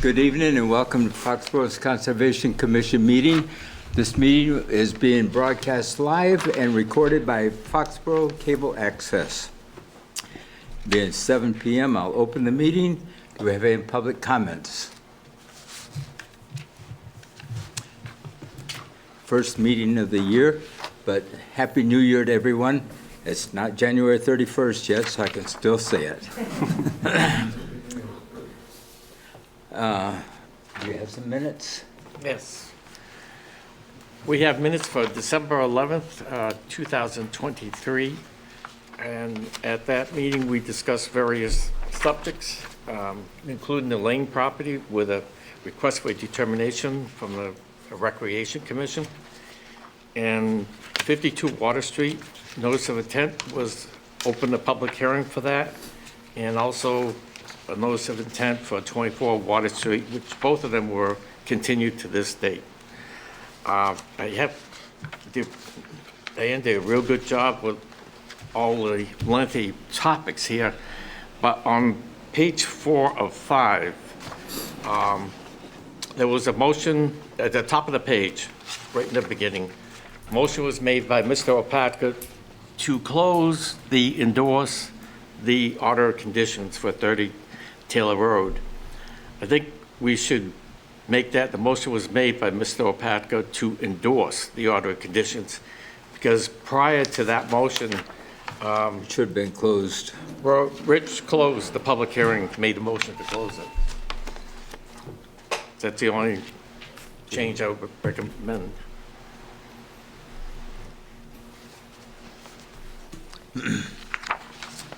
Good evening and welcome to Foxboro's Conservation Commission meeting. This meeting is being broadcast live and recorded by Foxboro Cable Access. Being 7 p.m., I'll open the meeting. Do we have any public comments? First meeting of the year, but Happy New Year to everyone. It's not January 31st yet, so I can still say it. Do you have some minutes? Yes. We have minutes for December 11th, 2023. And at that meeting, we discussed various subjects, including the Lane property with a request for a determination from the Recreation Commission. And 52 Water Street, notice of intent was open a public hearing for that. And also a notice of intent for 24 Water Street, which both of them were continued to this date. They did a real good job with all the lengthy topics here, but on page 4 of 5, there was a motion at the top of the page, right in the beginning. Motion was made by Mr. Opatka to endorse the order of conditions for 30 Taylor Road. I think we should make that, the motion was made by Mr. Opatka to endorse the order of conditions, because prior to that motion, It should have been closed. well, Rich closed the public hearing, made the motion to close it. That's the only change I would recommend.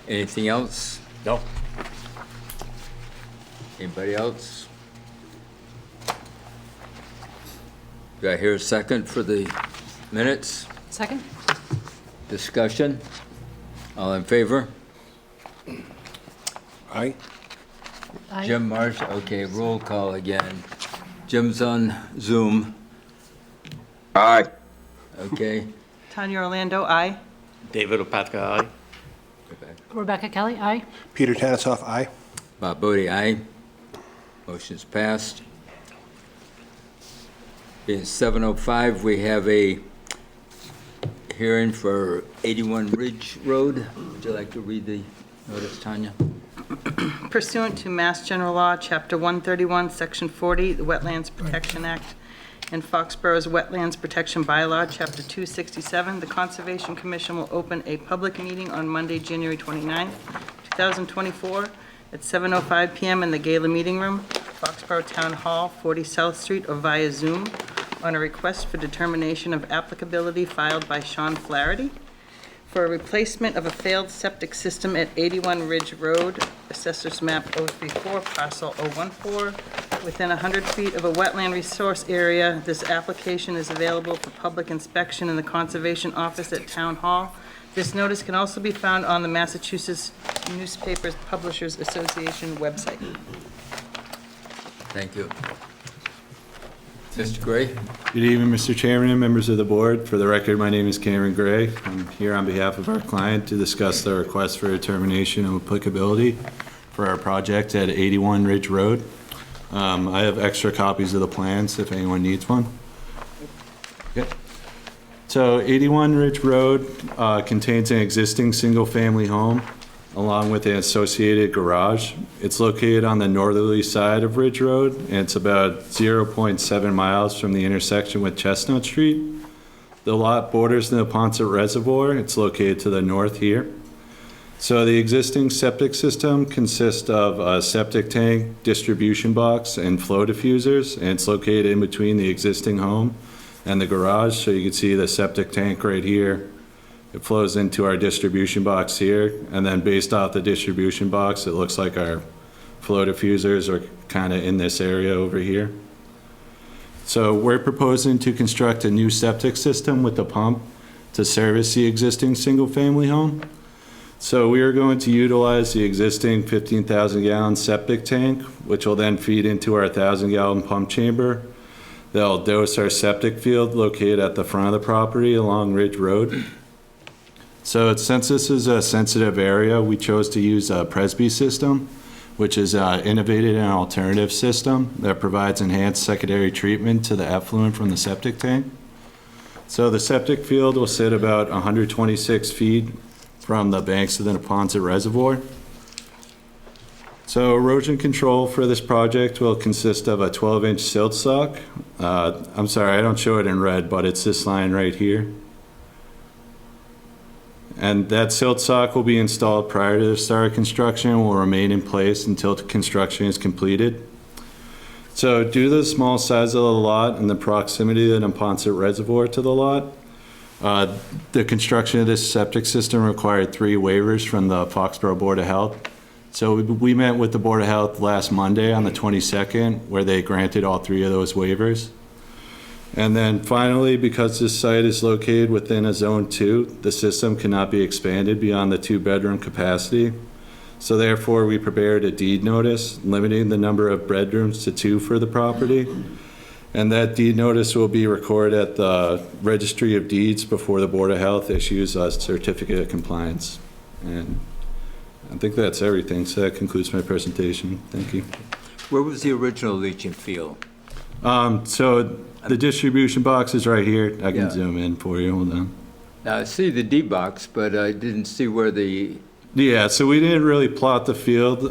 Anything else? No? Anybody else? Do I hear a second for the minutes? Second? Discussion? All in favor? Aye. Aye. Jim Marsh, okay, roll call again. Jim's on Zoom, Aye. okay? Tanya Orlando, aye. David Opatka, aye. Rebecca Kelly, aye. Peter Tanasoff, aye. Bob Bodie, aye. Motion's passed. Being 7:05, we have a hearing for 81 Ridge Road. Would you like to read the notice, Tanya? Pursuant to Mass General Law, Chapter 131, Section 40, the Wetlands Protection Act, and Foxboro's Wetlands Protection Bylaw, Chapter 267, the Conservation Commission will open a public meeting on Monday, January 29, 2024, at 7:05 p.m. in the Gala Meeting Room, Foxboro Town Hall, 40 South Street, or via Zoom, on a request for determination of applicability filed by Sean Flaherty for a replacement of a failed septic system at 81 Ridge Road, Assessors Map 034, Parcel 014, within 100 feet of a wetland resource area. This application is available for public inspection in the Conservation Office at Town Hall. This notice can also be found on the Massachusetts Newspapers Publishers Association website. Thank you. Mr. Gray? Good evening, Mr. Chairman and members of the board. For the record, my name is Cameron Gray. I'm here on behalf of our client to discuss the request for determination of applicability for our project at 81 Ridge Road. I have extra copies of the plans if anyone needs one. Okay. So 81 Ridge Road contains an existing single-family home along with an associated garage. It's located on the northerly side of Ridge Road, and it's about 0.7 miles from the intersection with Chestnut Street. The lot borders the Neponset Reservoir. It's located to the north here. So the existing septic system consists of a septic tank, distribution box, and flow diffusers, and it's located in between the existing home and the garage. So you can see the septic tank right here. It flows into our distribution box here, and then based off the distribution box, it looks like our flow diffusers are kind of in this area over here. So we're proposing to construct a new septic system with a pump to service the existing single-family home. So we are going to utilize the existing 15,000-gallon septic tank, which will then feed into our 1,000-gallon pump chamber. They'll dose our septic field located at the front of the property along Ridge Road. So since this is a sensitive area, we chose to use a Presby system, which is innovated and alternative system that provides enhanced secondary treatment to the effluent from the septic tank. So the septic field will sit about 126 feet from the banks of the Neponset Reservoir. So erosion control for this project will consist of a 12-inch silt sock. I'm sorry, I don't show it in red, but it's this line right here. And that silt sock will be installed prior to the start of construction and will remain in place until the construction is completed. So due to the small size of the lot and the proximity of the Neponset Reservoir to the lot, the construction of this septic system required 3 waivers from the Foxboro Board of Health. So we met with the Board of Health last Monday on the 22nd, where they granted all 3 of those waivers. And then finally, because this site is located within a Zone 2, the system cannot be expanded beyond the 2-bedroom capacity. So therefore, we prepared a deed notice limiting the number of bedrooms to 2 for the property. And that deed notice will be recorded at the Registry of Deeds before the Board of Health issues a certificate of compliance. And I think that's everything, so that concludes my presentation. Thank you. Where was the original leaching field? So the distribution box is right here. I can Yeah. zoom in for you. Hold on. Now, I see the D box, but I didn't see where the, Yeah, so we didn't really plot the field.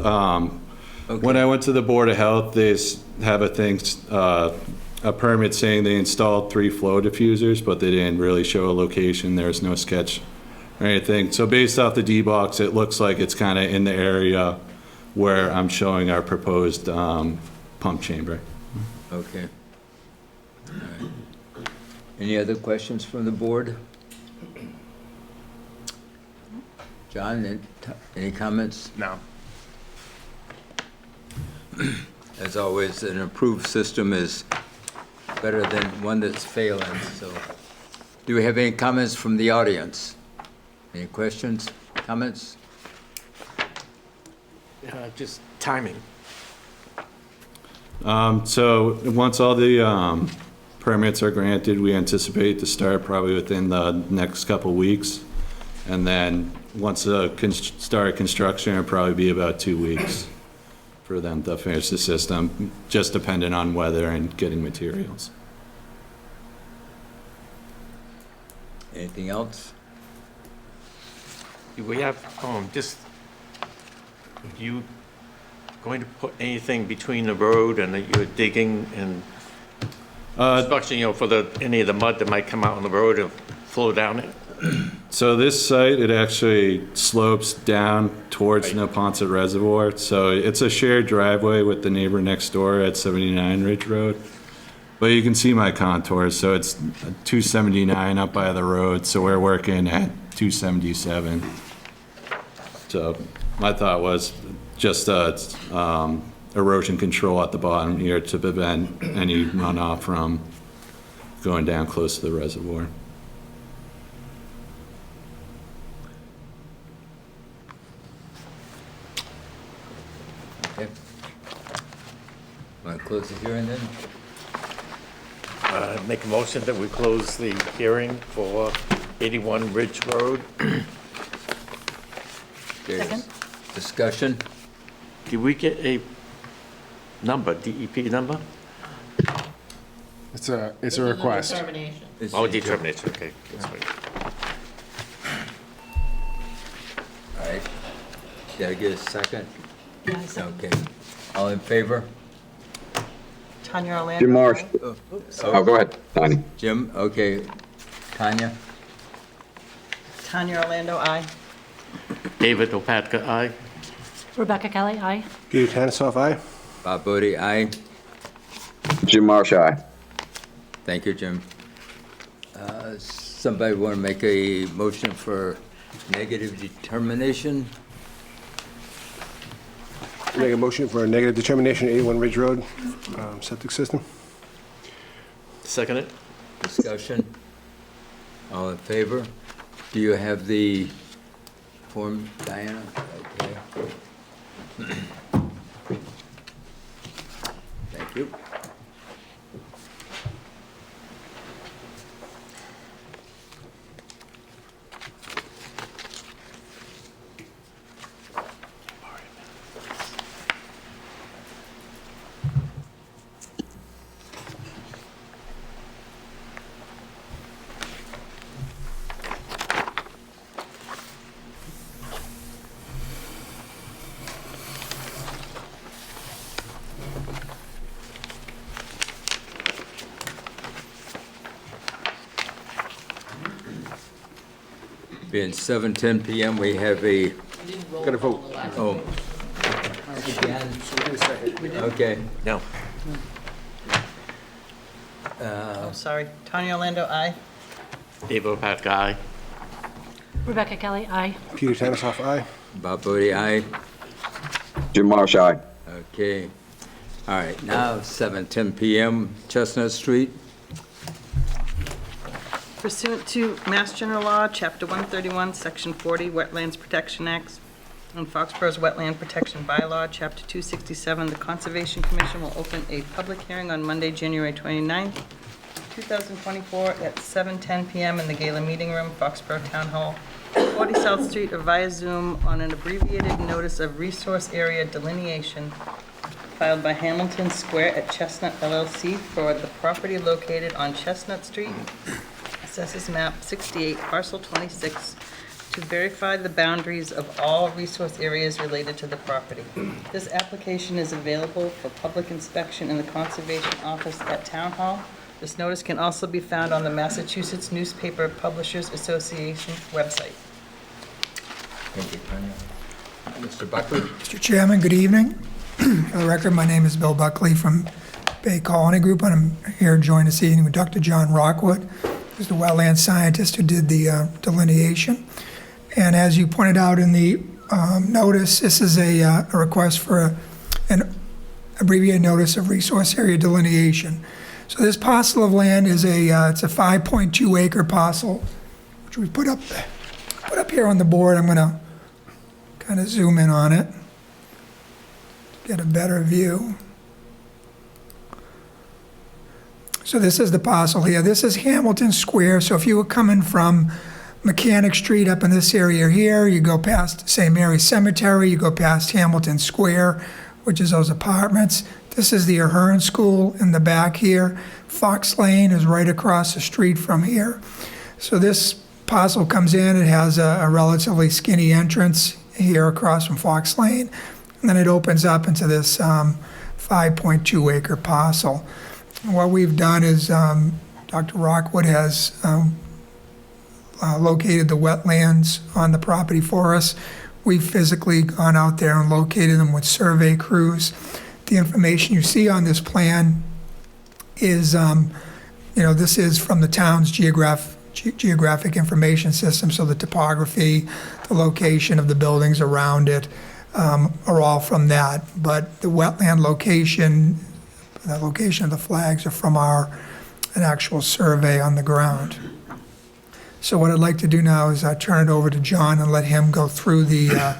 When I went to the Board of Health, they have a permit saying they installed 3 flow diffusers, but they didn't really show a location. There's no sketch or anything. So based off the D box, it looks like it's kind of in the area where I'm showing our proposed pump chamber. okay. All right. Any other questions from the board? John, any comments? No. As always, an approved system is better than one that's failing, so. Do we have any comments from the audience? Any questions, comments? Just timing. So once all the permits are granted, we anticipate to start probably within the next couple weeks. And then once the start construction, it'll probably be about 2 weeks for them to finish the system, just depending on weather and getting materials. Anything else? We have, just, you going to put anything between the road and you're digging and construction, for any of the mud that might come out on the road and flow down it? So this site, it actually slopes down towards Neponset Reservoir. So it's a shared driveway with the neighbor next door at 79 Ridge Road. But you can see my contours, so it's 279 up by the road, so we're working at 277. So my thought was just erosion control at the bottom here to prevent any runoff from going down close to the reservoir. Okay. Want to close the hearing then? Make a motion that we close the hearing for 81 Ridge Road. There's Second. discussion? Did we get a number, DEP number? It's a request. This Oh, is- determination, okay. That's right. All right. Did I get a second? Yeah, I second. Okay. All in favor? Tanya Orlando. Jim Marsh. aye. Oh, go ahead, Dani. Jim, okay. Tanya? Tanya Orlando, aye. David Opatka, aye. Rebecca Kelly, aye. Peter Tanisov, aye. Bob Bodie, aye. Jim Marsh, aye. Thank you, Jim. Somebody want to make a motion for negative determination? Make a motion for a negative determination, 81 Ridge Road, septic system. Second it? Discussion? All in favor? Do you have the form, Diana? Okay. Thank you. Being 7:10 PM, we have a, Got to vote. oh. Again? Okay. No. Oh, sorry. Tony Orlando, aye. Dave Opatka, aye. Rebecca Kelly, aye. Peter Tanisov, aye. Bob Bodie, aye. Jim Marsh, aye. Okay. All right, now 7:10 PM, Chestnut Street. Pursuant to Mass General Law, Chapter 131, Section 40, Wetlands Protection Act, and Foxboro's Wetland Protection Bylaw, Chapter 267, the Conservation Commission will open a public hearing on Monday, January 29th, 2024, at 7:10 PM in the Gala Meeting Room, Foxborough Town Hall, 40 South Street, or via Zoom, on an abbreviated notice of resource area delineation filed by Hamilton Square at Chestnut LLC for the property located on Chestnut Street, Assessors Map 68, Parcel 26, to verify the boundaries of all resource areas related to the property. This application is available for public inspection in the Conservation Office at Town Hall. This notice can also be found on the Massachusetts Newspaper Publishers Association website. Thank you, Tanya. Mr. Buckley? Mr. Chairman, good evening. For the record, my name is Bill Buckley from Bay Colony Group, and I'm here joined this evening with Dr. John Rockwood, who's the wetland scientist who did the delineation. And as you pointed out in the notice, this is a request for an abbreviated notice of resource area delineation. So this parcel of land is it's a 5.2 acre parcel, which we put up here on the board. I'm going to kind of zoom in on it, get a better view. So this is the parcel here. This is Hamilton Square. So if you were coming from Mechanic Street up in this area here, you go past St. Mary's Cemetery, you go past Hamilton Square, which is those apartments. This is the Adjourn School in the back here. Fox Lane is right across the street from here. So this parcel comes in, it has a relatively skinny entrance here across from Fox Lane, and then it opens up into this 5.2 acre parcel. And what we've done is Dr. Rockwood has located the wetlands on the property for us. We've physically gone out there and located them with survey crews. The information you see on this plan is, this is from the town's geographic information system, so the topography, the location of the buildings around it are all from that. But the wetland location, the location of the flags are from an actual survey on the ground. So what I'd like to do now is turn it over to John and let him go through it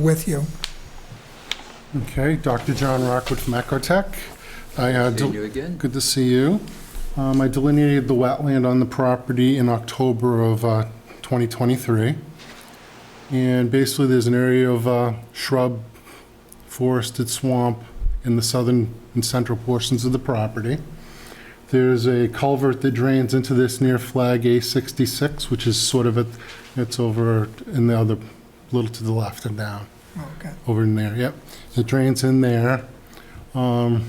with you. Okay, Dr. John Rockwood from Ecotech. See you again. Good to see you. I delineated the wetland on the property in October of 2023. And basically there's an area of shrub, forested swamp in the southern and central portions of the property. There's a culvert that drains into this near flag A66, which is sort of it's over in the other, little to the left and down. Okay. Over in there, yep. It drains in there. We're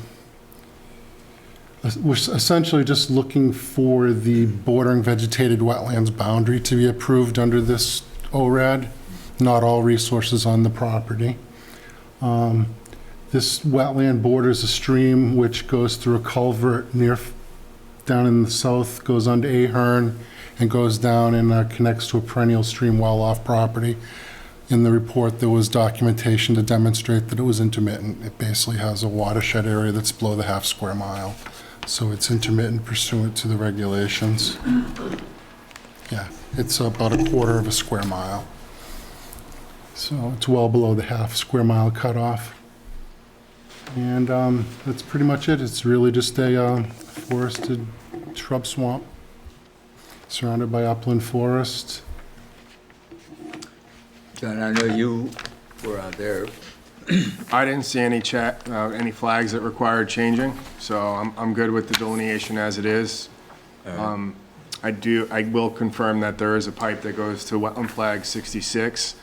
essentially just looking for the bordering vegetated wetlands boundary to be approved under this ORAD, not all resources on the property. This wetland borders a stream which goes through a culvert down in the south, goes onto Adjourn, and goes down and connects to a perennial stream well off property. In the report, there was documentation to demonstrate that it was intermittent. It basically has a watershed area that's below the half square mile. So it's intermittent pursuant to the regulations. Yeah, it's about a quarter of a square mile. So it's well below the half square mile cutoff. And that's pretty much it. It's really just a forested shrub swamp surrounded by upland forest. John, I know you were out there. I didn't see any flags that required changing, so I'm good with the delineation as it is. I will confirm that there is a pipe that goes to wetland flag 66.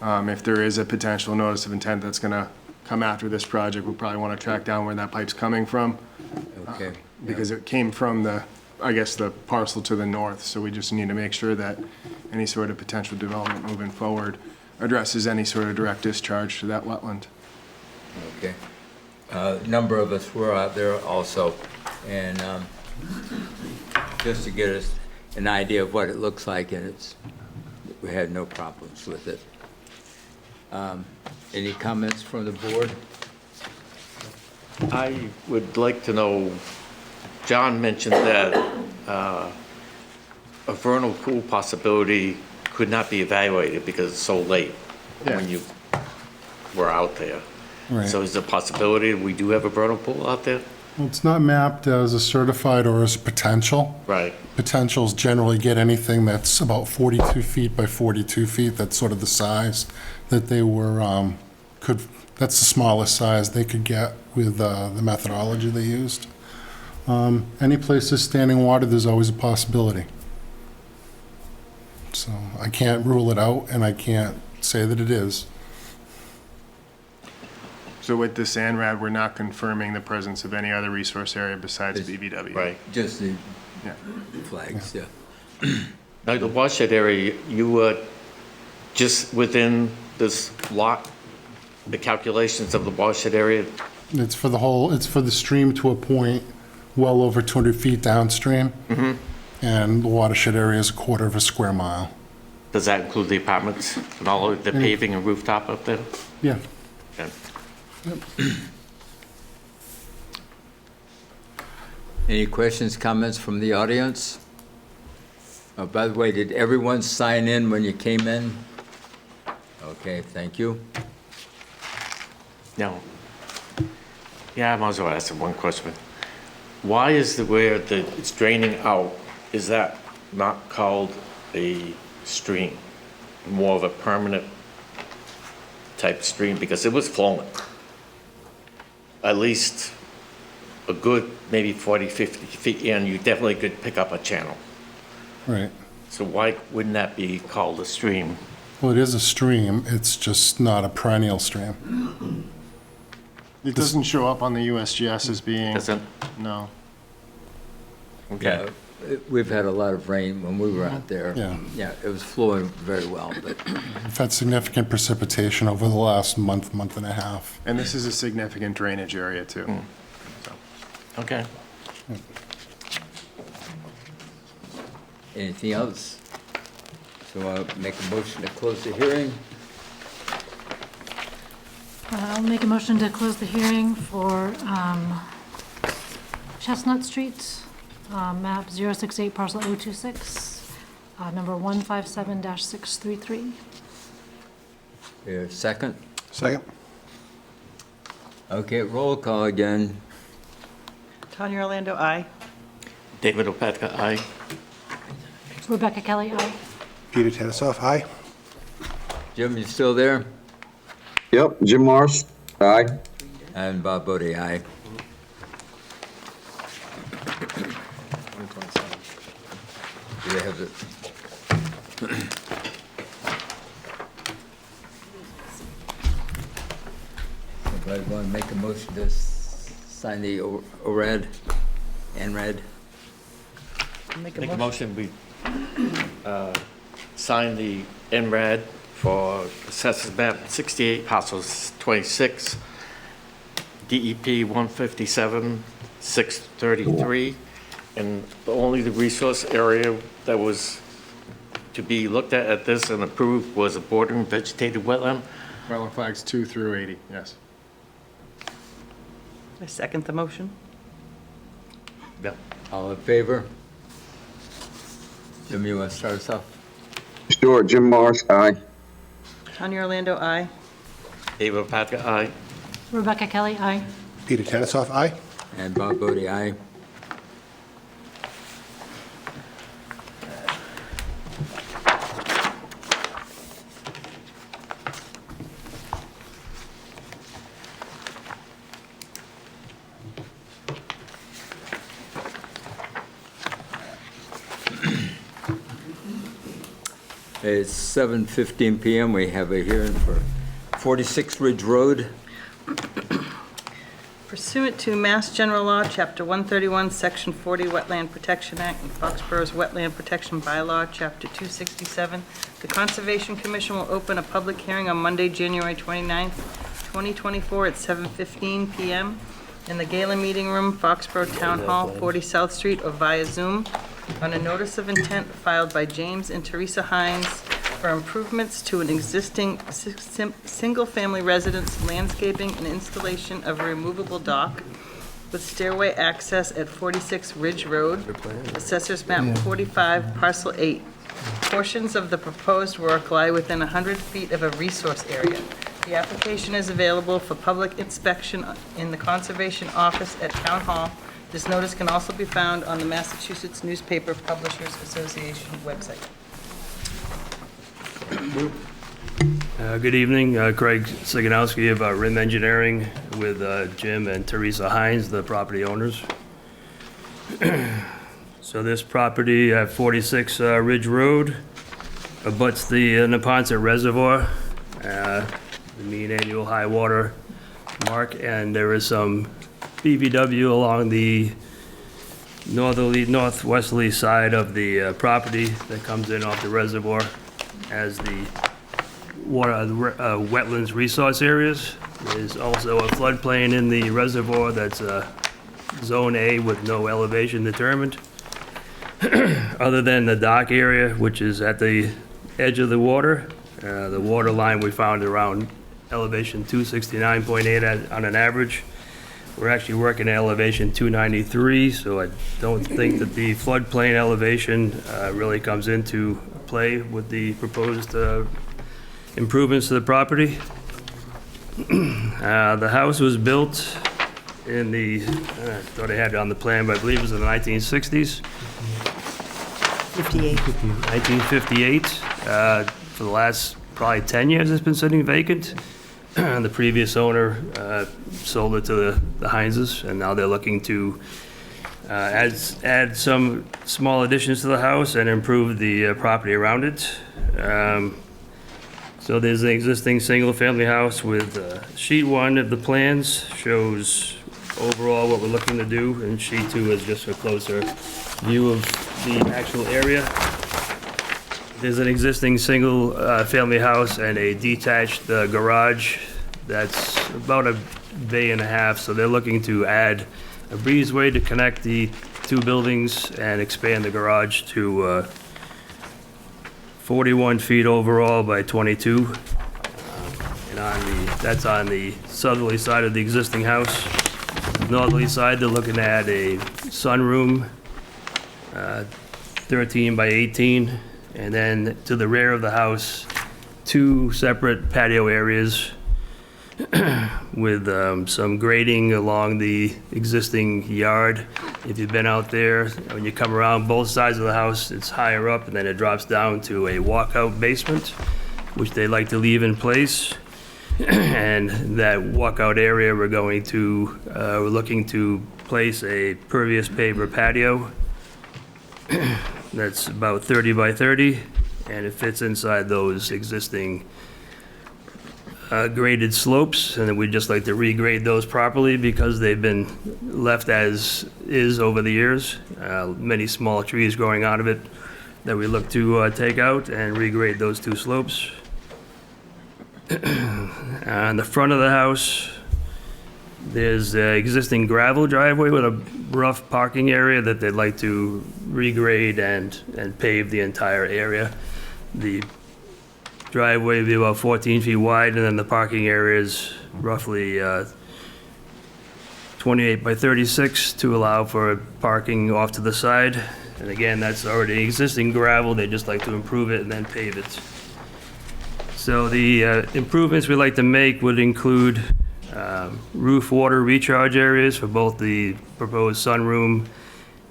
If there is a potential notice of intent that's going to come after this project, we'll probably want to track down where that pipe's coming from. Okay. Because it came from the I guess, the parcel to the north, so we just need to make sure that any sort of potential development moving forward addresses any sort of direct discharge to that wetland. Okay. A number of us were out there also, and just to get us an idea of what it looks like, and we had no problems with it. Any comments from the board? I would like to know, John mentioned that a vernal pool possibility could not be evaluated because it's so late when you were out there. Right. So is there a possibility we do have a vernal pool out there? Well, it's not mapped as a certified or as a potential. Right. Potentials generally get anything that's about 42 feet by 42 feet. That's sort of the size that they were, that's the smallest size they could get with the methodology they used. Any place there's standing water, there's always a possibility. So I can't rule it out, and I can't say that it is. So with the SANRAD, we're not confirming the presence of any other resource area besides BBW. Right. Just the Yeah. flags, yeah. Now, the watershed area, you were just within this lot, the calculations of the watershed area? It's for the stream to a point well over 200 feet downstream. And the watershed area is a quarter of a square mile. Does that include the apartments and all of the paving and rooftop up there? Yeah. Okay. Any questions, comments from the audience? Oh, by the way, did everyone sign in when you came in? Okay, thank you. No. Yeah, I might as well ask one question. Why is the where it's draining out, is that not called a stream? More of a permanent type stream, because it was flowing. At least a good maybe 40, 50 feet in, you definitely could pick up a channel. Right. So why wouldn't that be called a stream? Well, it is a stream. It's just not a perennial stream. It doesn't show up on the USGS as being, Doesn't? no. Okay. We've had a lot of rain when we were out there. Yeah. Yeah, it was flowing very well, but We've had significant precipitation over the last month and a half. And this is a significant drainage area too. So, Okay. anything else? So I'll make a motion to close the hearing. I'll make a motion to close the hearing for Chestnut Street, map 068, parcel 026, number 157-633. Here, second? Second. Okay, roll call again. Tanya Orlando, aye. David Opatka, aye. Rebecca Kelly, aye. Peter Tedesov, aye. Jim, you still there? Yep, Jim Marsh, aye. And Bob Bodie, aye. Do they have the? Somebody want to make a motion to sign the ORAD, NRAD? Make Make a motion, we sign the NRAD for Assessors Map 68, parcels 26, DEP 157, 633, and only the resource area that was to be looked at this and approved was a bordering vegetated wetland. wetland flags 2 through 80, yes. I second the motion. Yep. All in favor? Jim, you want to start us off? Sure, Jim Marsh, aye. Tanya Orlando, aye. David Opatka, aye. Rebecca Kelly, aye. Peter Tedesov, aye. And Bob Bodie, aye. It's 7:15 PM. We have a hearing for 46 Ridge Road. Pursuant to Mass General Law, Chapter 131, Section 40, Wetland Protection Act, and Foxboro's Wetland Protection Bylaw, Chapter 267, the Conservation Commission will open a public hearing on Monday, January 29th, 2024, at 7:15 PM in the Gala Meeting Room, Foxborough Town Hall, 40 South Street, or via Zoom, on a notice of intent filed by James and Theresa Heinz for improvements to an existing single-family residence, landscaping, and installation of a removable dock with stairway access at 46 Ridge Road, Assessors Map 45, Parcel 8. Portions of the proposed work lie within 100 feet of a resource area. The application is available for public inspection in the Conservation Office at Town Hall. This notice can also be found on the Massachusetts Newspaper Publishers Association website. Good evening, Craig Siganowski of RIM Engineering with Jim and Theresa Heinz, the property owners. So this property at 46 Ridge Road abuts the Neponset Reservoir, the mean annual high water mark, and there is some BVW along the northwesterly side of the property that comes in off the reservoir as the wetlands resource areas. There's also a floodplain in the reservoir that's Zone A with no elevation determined. Other than the dock area, which is at the edge of the water line we found around elevation 269.8 on an average. We're actually working at elevation 293, so I don't think that the floodplain elevation really comes into play with the proposed improvements to the property. The house was built in the, I thought I had it on the plan, but I believe it was in the 1960s. 1958. For the last probably 10 years, it's been sitting vacant. The previous owner sold it to the Heinzes, and now they're looking to add some small additions to the house and improve the property around it. So there's an existing single-family house with sheet 1 of the plans shows overall what we're looking to do, and sheet 2 is just a closer view of the actual area. There's an existing single-family house and a detached garage that's about a bay and a half, so they're looking to add a breezeway to connect the two buildings and expand the garage to 41 feet overall by 22. And that's on the southerly side of the existing house. Northerly side, they're looking to add a sunroom, 13 by 18, and then to the rear of the house, 2 separate patio areas with some grading along the existing yard. If you've been out there, when you come around both sides of the house, it's higher up, and then it drops down to a walkout basement, which they like to leave in place. And that walkout area, we're looking to place a pervious paver patio that's about 30 by 30, and it fits inside those existing graded slopes, and we'd just like to regrade those properly because they've been left as is over the years. Many small trees growing out of it that we look to take out and regrade those 2 slopes. On the front of the house, there's an existing gravel driveway with a rough parking area that they'd like to regrade and pave the entire area. The driveway will be about 14 feet wide, and then the parking area is roughly 28 by 36 to allow for parking off to the side. And again, that's already existing gravel. They just like to improve it and then pave it. So the improvements we'd like to make would include roof water recharge areas for both the proposed sunroom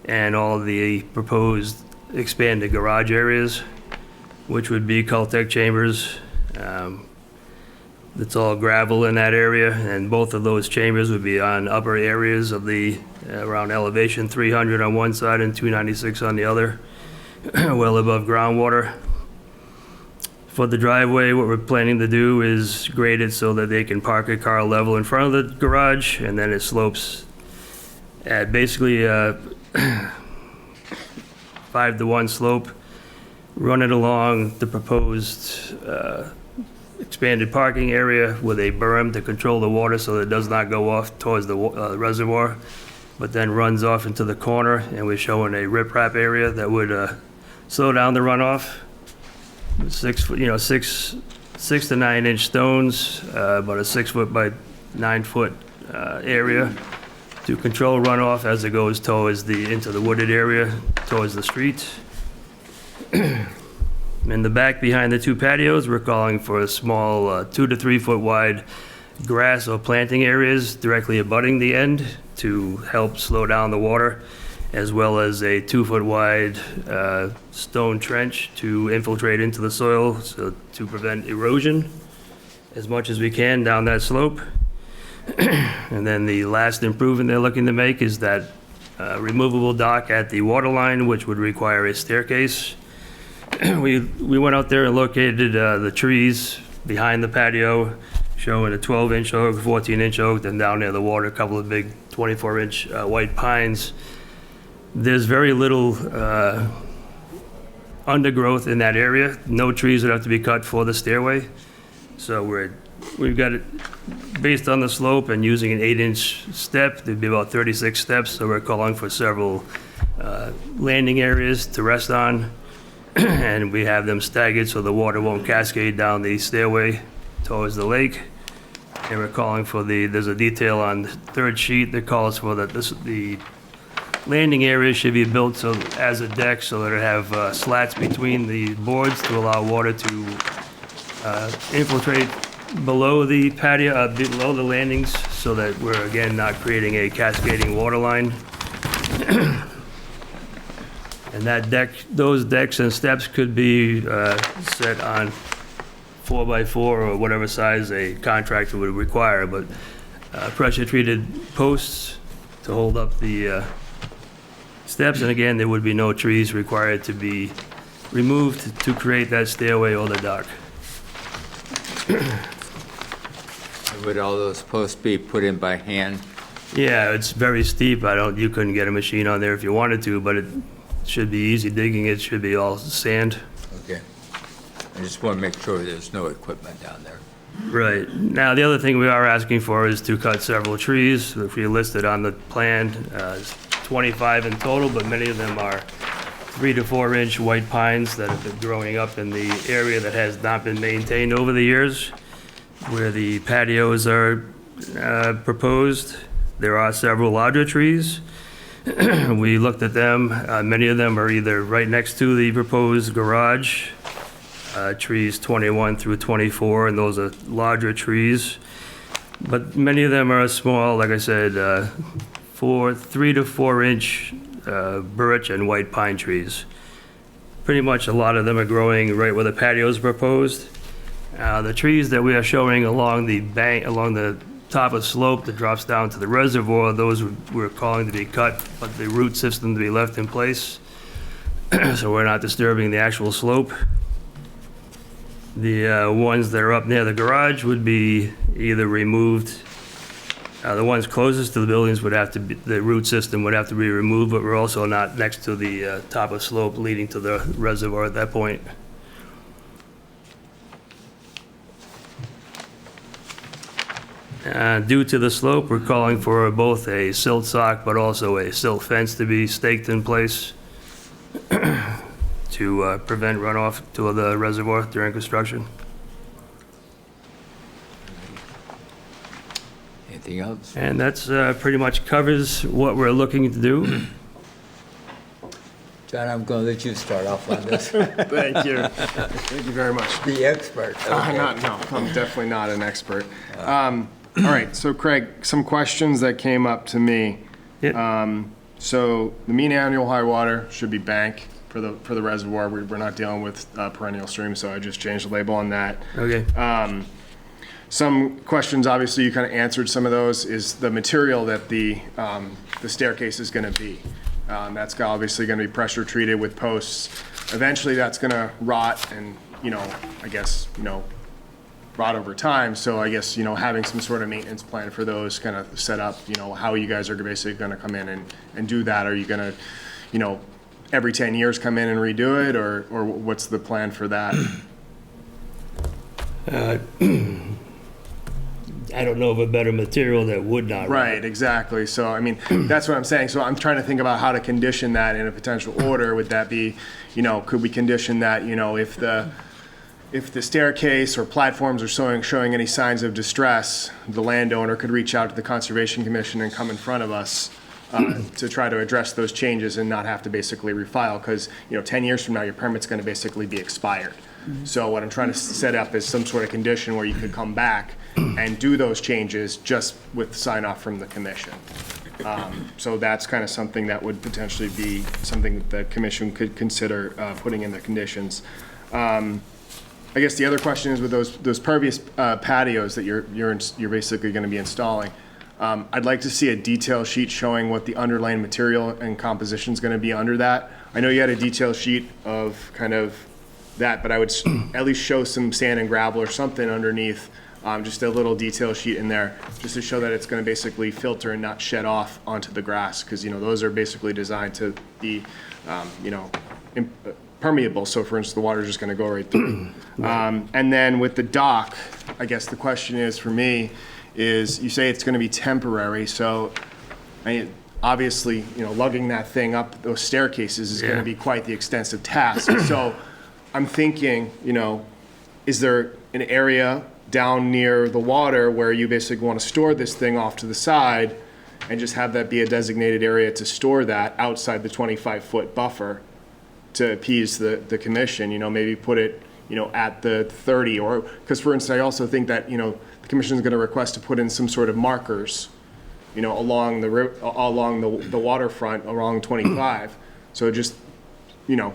and all of the proposed expanded garage areas, which would be Caltech chambers. It's all gravel in that area, and both of those chambers would be on upper areas of the around elevation 300 on one side and 296 on the other, well above groundwater. For the driveway, what we're planning to do is grade it so that they can park a car level in front of the garage, and then it slopes at basically a 5-to-1 slope. Run it along the proposed expanded parking area with a berm to control the water so that it does not go off towards the reservoir, but then runs off into the corner, and we're showing a riprap area that would slow down the runoff. 6 to 9 inch stones, about a 6 foot by 9 foot area to control runoff as it goes towards into the wooded area, towards the street. In the back behind the 2 patios, we're calling for a small 2 to 3 foot wide grass or planting areas directly abutting the end to help slow down the water, as well as a 2 foot wide stone trench to infiltrate into the soil so to prevent erosion as much as we can down that slope. And then the last improvement they're looking to make is that removable dock at the water line, which would require a staircase. We went out there and located the trees behind the patio, showing a 12-inch oak, 14-inch oak, then down near the water, a couple of big 24-inch white pines. There's very little undergrowth in that area. No trees would have to be cut for the stairway. So we've got it based on the slope and using an 8-inch step. There'd be about 36 steps, so we're calling for several landing areas to rest on. And we have them staggered so the water won't cascade down the stairway towards the lake. And we're calling for there's a detail on the 3rd sheet that calls for that the landing area should be built so as a deck so that it have slats between the boards to allow water to infiltrate below the patio, below the landings, so that we're again not creating a cascading water line. And that deck, those decks and steps could be set on 4x4 or whatever size a contractor would require, but pressure-treated posts to hold up the steps. And again, there would be no trees required to be removed to create that stairway or the dock. Would all those posts be put in by hand? Yeah, it's very steep. You couldn't get a machine on there if you wanted to, but it should be easy digging. It should be all sand. Okay. I just want to make sure there's no equipment down there. Right. Now, the other thing we are asking for is to cut several trees. If we listed on the plan, it's 25 in total, but many of them are 3 to 4 inch white pines that have been growing up in the area that has not been maintained over the years. Where the patios are proposed, there are several larger trees. We looked at them. Many of them are either right next to the proposed garage, trees 21 through 24, and those are larger trees. But many of them are small, like I said, 3 to 4 inch birch and white pine trees. Pretty much a lot of them are growing right where the patio is proposed. The trees that we are showing along the bank, along the top of the slope that drops down to the reservoir, those we're calling to be cut, but the root system to be left in place. So we're not disturbing the actual slope. The ones that are up near the garage would be either removed. The ones closest to the buildings would have to be, the root system would have to be removed, but we're also not next to the top of slope leading to the reservoir at that point. Due to the slope, we're calling for both a silt sock but also a silt fence to be staked in place to prevent runoff to the reservoir during construction. Anything else? And that's pretty much covers what we're looking to do. John, I'm going to let you start off on this. Thank you. Thank you very much. The expert. Okay. No, I'm definitely not an expert. All right, so Craig, some questions that came up to me. Yeah. So the mean annual high water should be bank for the reservoir. We're not dealing with perennial stream, so I just changed the label on that. Okay. Some questions, obviously, you kind of answered some of those. Is the material that the staircase is going to be? That's obviously going to be pressure treated with posts. Eventually, that's going to rot and you know, I guess, you know, rot over time. So I guess, you know, having some sort of maintenance plan for those kind of set up, you know, how you guys are basically going to come in and do that. Are you going to, you know, every 10 years come in and redo it, or what's the plan for that? I don't know of a better material that would not rot. Right, exactly. So, I mean, that's what I'm saying. So I'm trying to think about how to condition that in a potential order. Would that be, you know, could we condition that, you know, if the staircase or platforms are showing any signs of distress, the landowner could reach out to the Conservation Commission and come in front of us to try to address those changes and not have to basically refile, because, you know, 10 years from now, your permit's going to basically be expired. So what I'm trying to set up is some sort of condition where you could come back and do those changes just with sign off from the commission. So that's kind of something that would potentially be something that the commission could consider putting in the conditions. I guess the other question is with those pervious patios that you're basically going to be installing. I'd like to see a detail sheet showing what the underlying material and composition is going to be under that. I know you had a detail sheet of kind of that, but I would at least show some sand and gravel or something underneath, just a little detail sheet in there, just to show that it's going to basically filter and not shed off onto the grass, because, you know, those are basically designed to be, you know, permeable. So for instance, the water is just going to go right through. And then with the dock, I guess the question is for me is, you say it's going to be temporary. So obviously, you know, lugging that thing up those staircases is going to be quite the extensive task. So I'm thinking, you know, is there an area down near the water where you basically want to store this thing off to the side and just have that be a designated area to store that outside the 25-foot buffer to appease the commission? You know, maybe put it, you know, at the 30, or, because for instance, I also think that, you know, the commission is going to request to put in some sort of markers, you know, along the waterfront along 25. So just, you know,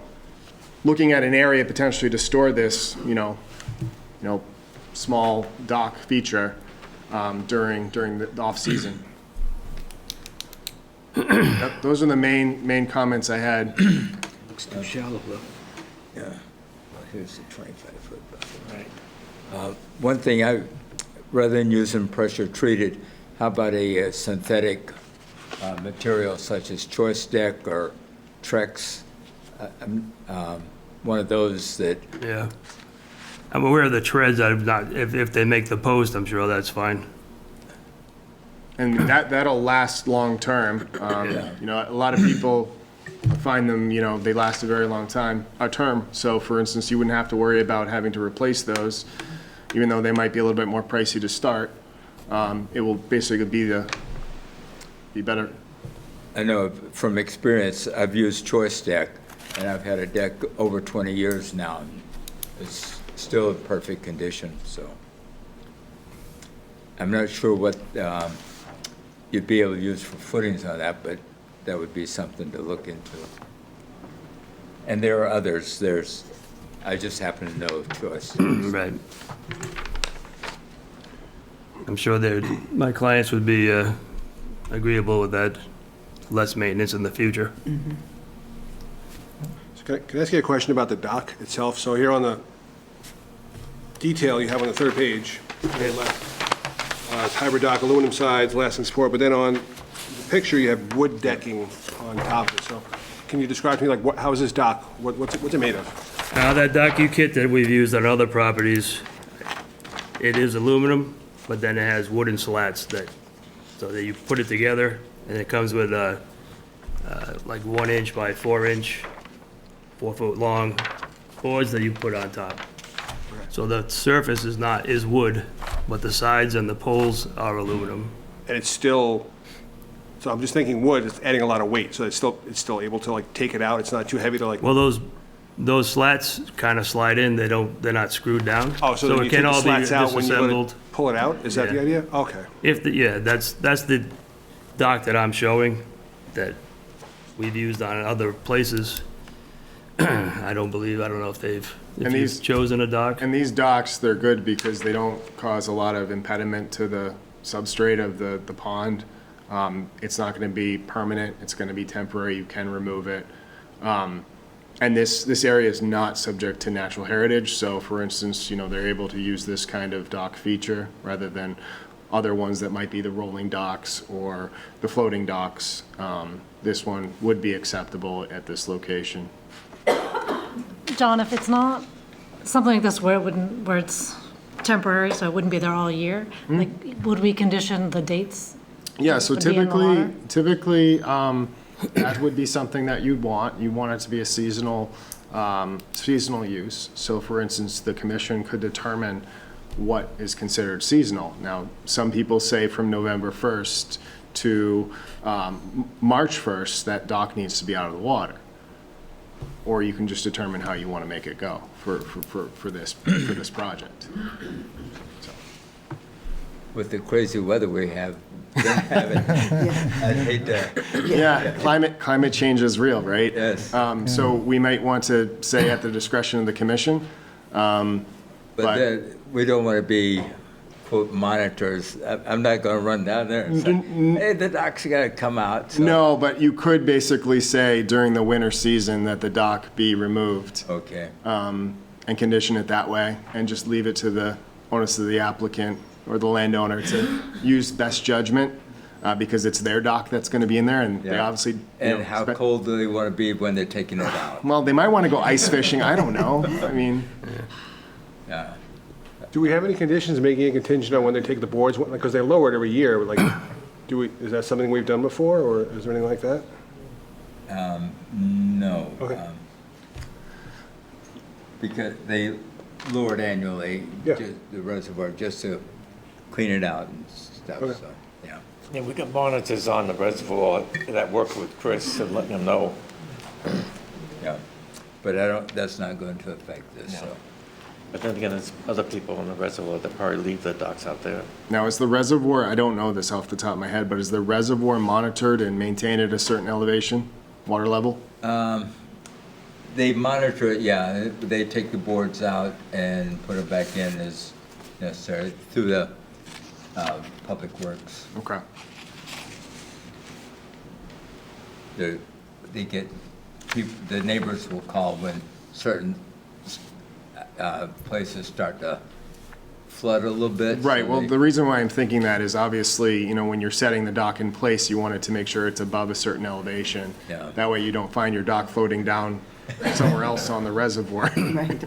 looking at an area potentially to store this, you know, small dock feature during the off season. Those are the main comments I had. Looks too shallow, though. Yeah. Well, here's the 25-foot buffer. Right. One thing, rather than using pressure treated, how about a synthetic material such as choice deck or Trex? One of those that. Yeah. I'm aware of the treads. I'm not, if they make the post, I'm sure that's fine. And that'll last long term. You know, a lot of people find them, you know, they last a very long term. So for instance, you wouldn't have to worry about having to replace those, even though they might be a little bit more pricey to start. It will basically be better. I know from experience, I've used choice deck, and I've had a deck over 20 years now. And it's still in perfect condition, so. I'm not sure what you'd be able to use for footings on that, but that would be something to look into. And there are others. I just happen to know of choice. Right. I'm sure my clients would be agreeable with that, less maintenance in the future. So can I ask you a question about the dock itself? So here on the detail you have on the third page, it's hybrid dock, aluminum sides, lasting support, but then on the picture you have wood decking on top of it. So can you describe to me, like, how is this dock? What's it made of? That docu kit that we've used on other properties, it is aluminum, but then it has wooden slats so that you put it together, and it comes with like 1 inch by 4 inch, 4 foot long boards that you put on top. So the surface is wood, but the sides and the poles are aluminum. And it's still, so I'm just thinking wood is adding a lot of weight, so it's still able to, like, take it out. It's not too heavy to, like. Well, those slats kind of slide in. They're not screwed down. Oh, so then you it take can the all be slats out when you disassembled. pull it out? Is that the Yeah. idea? Okay. That's the dock that I'm showing that we've used on other places. I don't know if you've chosen a dock. And these docks, they're good because they don't cause a lot of impediment to the substrate of the pond. It's not going to be permanent. It's going to be temporary. You can remove it. And this area is not subject to natural heritage, so for instance, they're able to use this kind of dock feature rather than other ones that might be the rolling docks or the floating docks. This one would be acceptable at this location. John, if it's not something like this where it's temporary, so it wouldn't be there all year, like, would we condition the dates? Yeah, so Would be in the typically, that would be something that you'd want. You want it to be a seasonal use. So for instance, the commission could determine what is considered seasonal. Now, some people say from November 1st to March 1st, that dock needs to be out of the water. Or you can just determine how you want to make it go for this project. With the crazy weather we have, been having, I'd hate to. Yeah, climate change is real, right? Yes. So we might want to say at the discretion of the commission. But then, we don't want to be, quote, monitors. I'm not going to run down there and say, hey, the dock's got to come out. So. No, but you could basically say during the winter season that the dock be removed. Okay. And condition it that way, and just leave it to the onus of the applicant or the landowner to use best judgment, because it's their dock that's going to be in there, and they obviously. And how cold do they want to be when they're taking it out? Well, they might want to go ice fishing. I don't know. I mean. Yeah. Do we have any conditions making a contingent on when they take the boards, because they lower it every year, like, is that something we've done before, or is there anything like that? No. Okay. Because they lower it annually, Yeah. the reservoir, just to clean it out and stuff, Okay. so, yeah. Yeah, we got monitors on the reservoir that work with Chris and letting him know. Yeah, but that's not going to affect this, so. But then again, there's other people on the reservoir that probably leave their docks out there. Now, is the reservoir, I don't know this off the top of my head, but is the reservoir monitored and maintained at a certain elevation, water level? They monitor it, yeah, they take the boards out and put it back in as necessary through the Public Works. Okay. They get, the neighbors will call when certain places start to flood a little bit. Right, so well, they- the reason why I'm thinking that is obviously, when you're setting the dock in place, you want it to make sure it's above a certain elevation. Yeah. That way you don't find your dock floating down somewhere else on the reservoir. Right.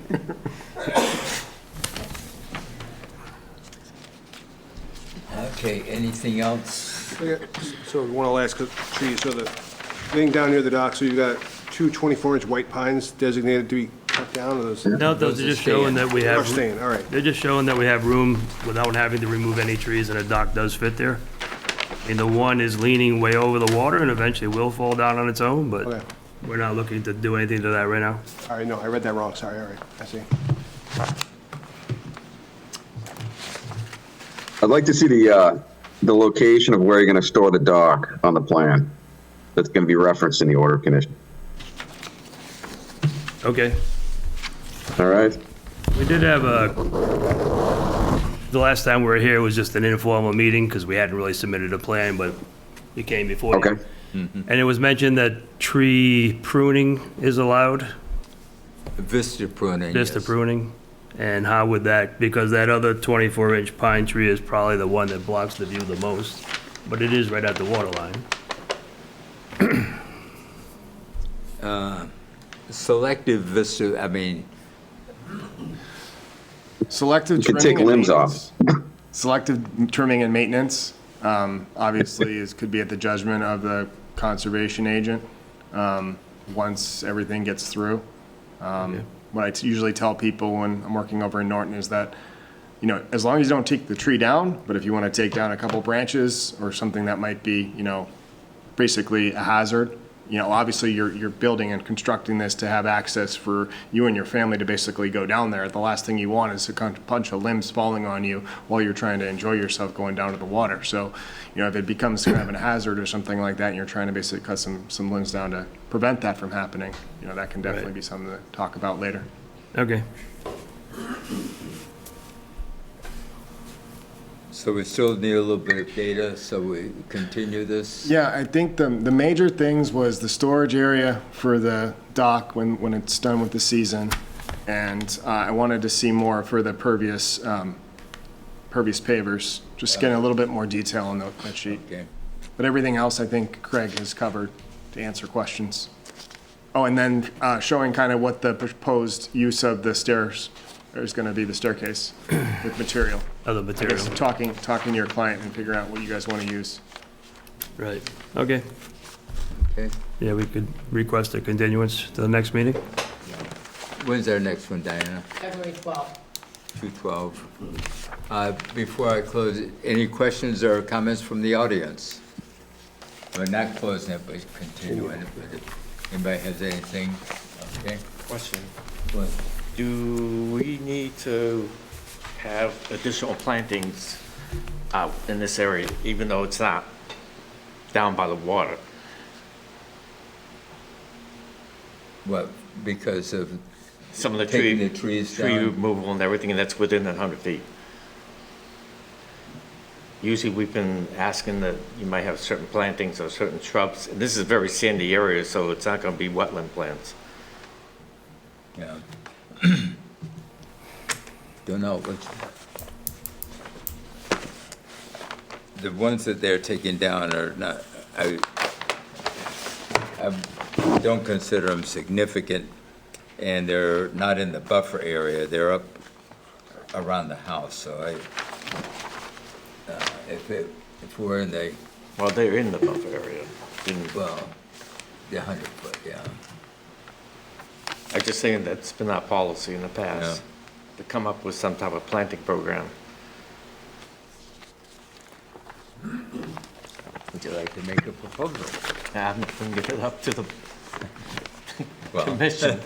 Okay, anything else? Yeah, so one of the last trees, so the thing down near the dock, so you've got two 24-inch white pines designated to be cut down, or those? No, those are just showing that we Are have, staying, all right. they're just showing that we have room without having to remove any trees, and a dock does fit there. And the one is leaning way over the water and eventually will fall down on its own, but Okay. we're not looking to do anything to that right now. All right, no, I read that wrong, sorry, all right, I see. I'd like to see the location of where you're going to store the dock on the plan. That's going to be referenced in the order of condition. Okay. All right? We did have the last time we were here was just an informal meeting because we hadn't really submitted a plan, but it came before you. Okay. And it was mentioned that tree pruning is allowed, Vista pruning. vista yes. pruning. And how would that, because that other 24-inch pine tree is probably the one that blocks the view the most, but it is right at the water line. Selective vista, I mean, Selective You can trimming take and limbs off. maintenance. Selective trimming and maintenance, obviously, could be at the judgment of the conservation agent, once everything gets through. What I usually tell people when I'm working over in Norton is that, as long as you don't take the tree down, but if you want to take down a couple branches or something that might be, basically a hazard, obviously you're building and constructing this to have access for you and your family to basically go down there. The last thing you want is a bunch of limbs falling on you while you're trying to enjoy yourself going down to the water. So, if it becomes kind of a hazard or something like that, and you're trying to basically cut some limbs down to prevent that from happening, that can definitely be something to talk about later. Okay. So we still need a little bit of data, so we continue this? Yeah, I think the major things was the storage area for the dock when it's done with the season. And I wanted to see more for the pervious pavers, just getting a little bit more detail on that sheet. Okay. But everything else, I think Craig has covered to answer questions. Oh, and then showing kind of what the proposed use of the stairs is going to be, the staircase with material. Other I material. guess talking to your client and figuring out what you guys want to use. Right, okay. Okay. Yeah, we could request a continuance to the next meeting. When's our next one, Diana? February 12th. 2/12. Before I close, any questions or comments from the audience? We're not closing it, but continuing it. But if anybody has anything, okay? Question. Well, Do we need to have additional plantings out in this area, even though it's not down by the water? What, because of Some of the taking tree, the trees tree down? removal and everything, and that's within 100 feet. Usually we've been asking that you might have certain plantings or certain shrubs, and this is a very sandy area, so it's not gonna be wetland plants. Yeah. Don't know what. The ones that they're taking down are not, I don't consider them significant, and they're not in the buffer area. They're up around the house, so if we're in the, Well, they're in the buffer area. well, the 100-foot, yeah. I'm just saying that's been our policy in the past, to come up with some type of planting program. Would you like to make a proposal? I'm going to give it up to the Well, commission.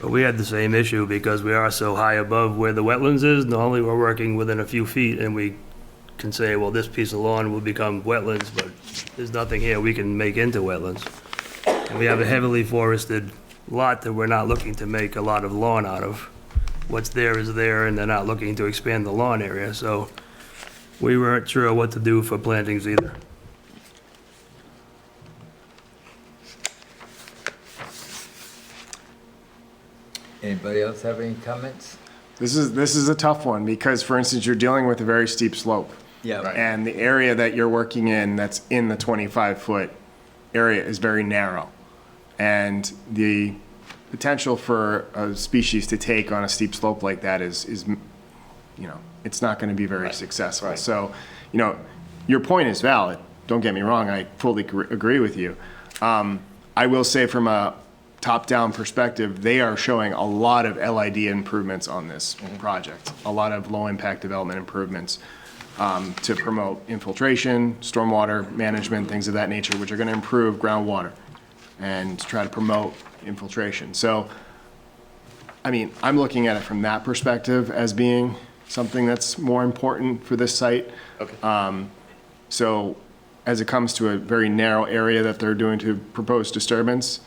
But we had the same issue because we are so high above where the wetlands is. Normally, we're working within a few feet, and we can say, well, this piece of lawn will become wetlands, but there's nothing here we can make into wetlands. And we have a heavily forested lot that we're not looking to make a lot of lawn out of. What's there is there, and they're not looking to expand the lawn area, so we weren't sure what to do for plantings either. anybody else have any comments? This is a tough one because, for instance, you're dealing with a very steep slope. Yeah. Right. And the area that you're working in that's in the 25-foot area is very narrow. And the potential for a species to take on a steep slope like that is you know, it's not going to be very successful. Right. So, you know, your point is valid. Don't get me wrong. I fully agree with you. I will say from a top-down perspective, they are showing a lot of LID improvements on this project, a lot of low-impact development improvements to promote infiltration, stormwater management, things of that nature, which are going to improve groundwater and try to promote infiltration. So, I mean, I'm looking at it from that perspective as being something that's more important for this site. Okay. So as it comes to a very narrow area that they're doing to propose disturbance,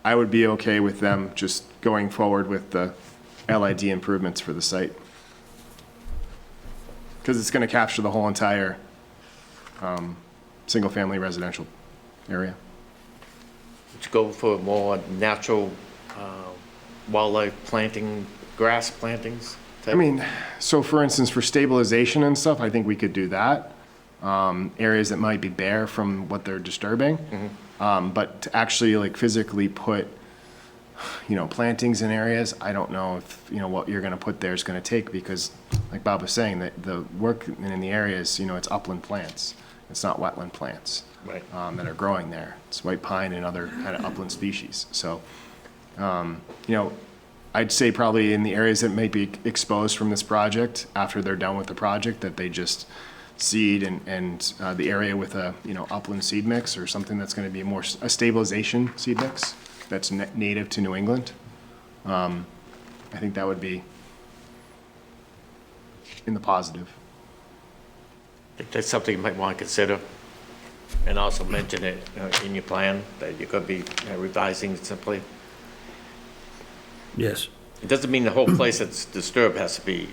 I would be okay with them just going forward with the LID improvements for the site. Because it's going to capture the whole entire single-family residential area. Would you go for more natural wildlife planting, grass plantings? I mean, so for instance, for stabilization and stuff, I think we could do that. Areas that might be bare from what they're disturbing. But to actually like physically put, you know, plantings in areas, I don't know if, you know, what you're going to put there is going to take because like Bob was saying, that the work in the areas, you know, it's upland plants. It's not wetland plants Right. that are growing there. It's white pine and other kind of upland species. So, you know, I'd say probably in the areas that may be exposed from this project, after they're done with the project, that they just seed and the area with a, you know, upland seed mix or something that's going to be more a stabilization seed mix that's native to New England. I think that would be in the positive. I think that's something you might want to consider, and also mention it in your plan, that you're going to be revising it simply. Yes. It doesn't mean the whole place that's disturbed has to be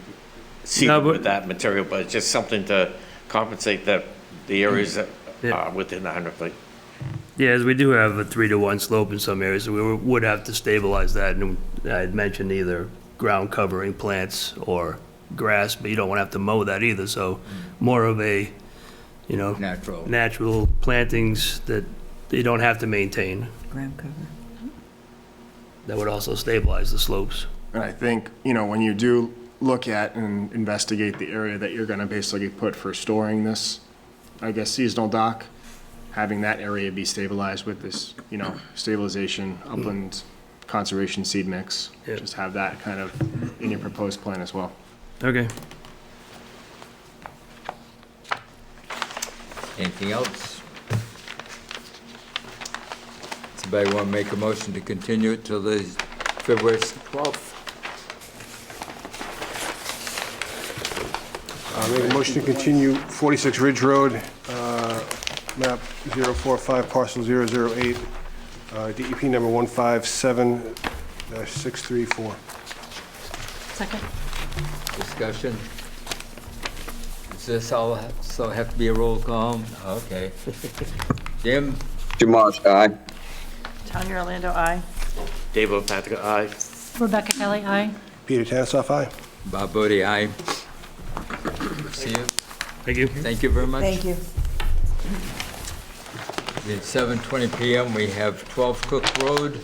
seeded with that material, but it's just something to compensate the areas that are within 100 feet. Yeah, as we do have a 3-to-1 slope in some areas, so we would have to stabilize that. And I had mentioned either ground covering plants or grass, but you don't want to have to mow that either. So more of a, natural plantings that you don't have to maintain. Ground cover. That would also stabilize the slopes. And I think, when you do look at and investigate the area that you're gonna basically put for storing this, I guess, seasonal dock, having that area be stabilized with this, stabilization, upland conservation seed mix. Yep. Just have that kind of in your proposed plan as well. Okay. Anything else? Somebody want to make a motion to continue it till the February 12th? Make a motion to continue 46 Ridge Road, map 045, parcel 008, DEP number 157-634. Second. Discussion? Does this all have to be a roll call? Okay. Jim? Jim Marsh, aye. Tanya Orlando, aye. Dave Patrick, aye. Rebecca Kelly, aye. Peter Tansoff, aye. Bob Bodie, aye. See you. Thank you. Thank you very much. Thank you. It's 7:20 PM. We have 12 Cook Road.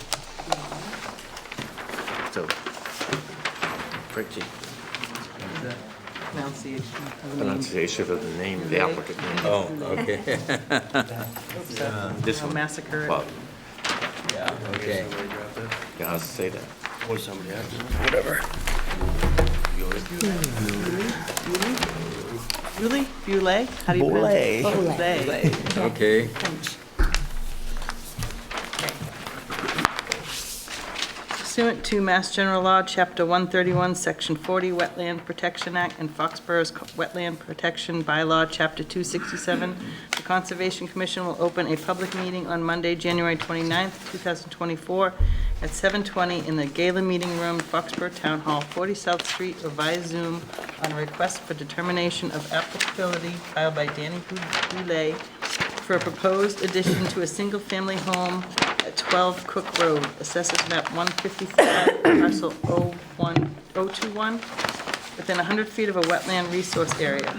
So, pretty Pronunciation of the name. pronunciation of the name of the applicant. Oh, okay. This I'll one, massacre well, it. Yeah, okay. yeah, I'll say that. Or somebody else, whatever. Beaule? Beaule? How do you pronounce it? Beaule. Okay. Pursuant to Mass General Law, Chapter 131, Section 40, Wetland Protection Act, and Foxboro's Wetland Protection Bylaw, Chapter 267, the Conservation Commission will open a public meeting on Monday, January 29th, 2024, at 7:20 in the Gala Meeting Room, Foxborough Town Hall, 40 South Street, or via Zoom, on a request for determination of applicability filed by Dani Beaule for a proposed addition to a single-family home at 12 Cook Road, Assessors Map 155, parcel 021, within 100 feet of a wetland resource area.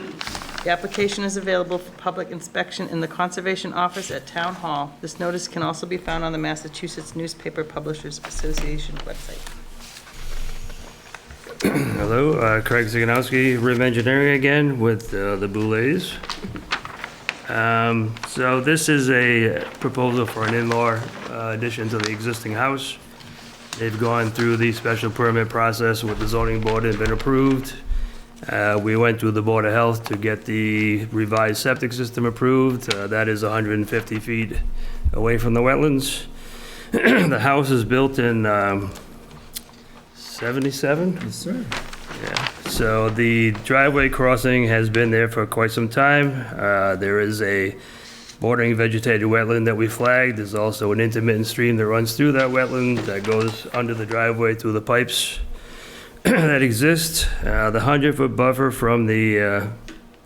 The application is available for public inspection in the Conservation Office at Town Hall. This notice can also be found on the Massachusetts Newspaper Publishers Association website. Hello, Craig Ziganowski, Rim Engineering again with the Boules. So this is a proposal for an in-law addition to the existing house. They've gone through the special permit process with the zoning board and been approved. We went through the Board of Health to get the revised septic system approved. That is 150 feet away from the wetlands. The house is built in 77? Yes, sir. Yeah, so the driveway crossing has been there for quite some time. There is a bordering vegetated wetland that we flagged. There's also an intermittent stream that runs through that wetland that goes under the driveway through the pipes that exist. The 100-foot buffer from the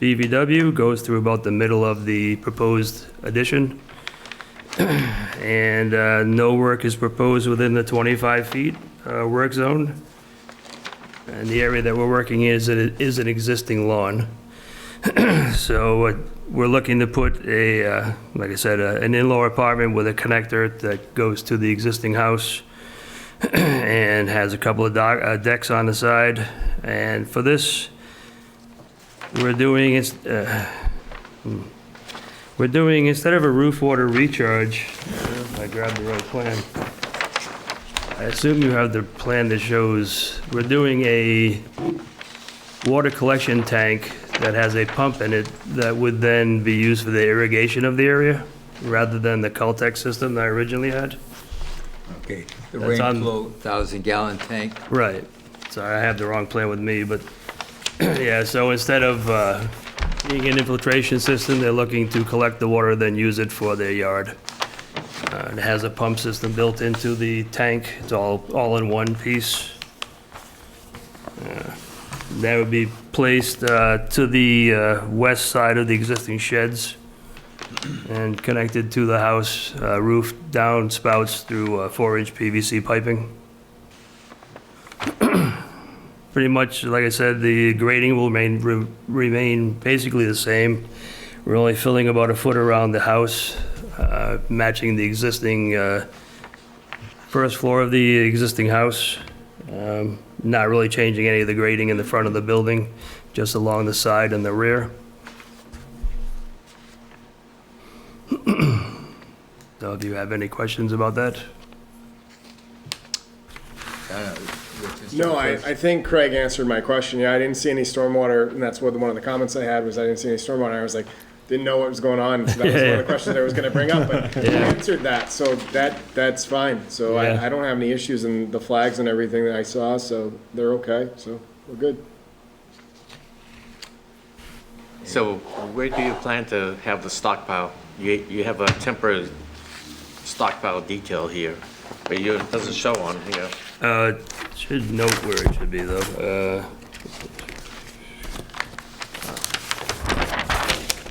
BVW goes through about the middle of the proposed addition. And no work is proposed within the 25 feet work zone. And the area that we're working in is an existing lawn. So we're looking to put a, like I said, an in-law apartment with a connector that goes to the existing house and has a couple of decks on the side. And for this, we're doing, instead of a roof water recharge, I grabbed the right plan. I assume you have the plan that shows, we're doing a water collection tank that has a pump in it that would then be used for the irrigation of the area, rather than the Caltech system that I originally had. Okay, the That's rain on- flow 1,000-gallon tank. Right. Sorry, I have the wrong plan with me, but, yeah, so instead of being an infiltration system, they're looking to collect the water, then use it for their yard. It has a pump system built into the tank. It's all in one piece. That would be placed to the west side of the existing sheds and connected to the house roof down spouts through 4-inch PVC piping. Pretty much, like I said, the grading will remain basically the same. We're only filling about a foot around the house, matching the existing first floor of the existing house. Not really changing any of the grading in the front of the building, just along the side and the rear. So if you have any questions about that? No, I think Craig answered my question. Yeah, I didn't see any stormwater, and that's one of the comments I had was I didn't see any stormwater. I was like, didn't know what was going on. So that was one of the questions I was going to bring up, but you answered that, so that's fine. So Yeah. I don't have any issues in the flags and everything that I saw, so they're okay. So we're good. So where do you plan to have the stockpile? You have a temporary stockpile detail here, but it doesn't show on here. Should note where it should be though.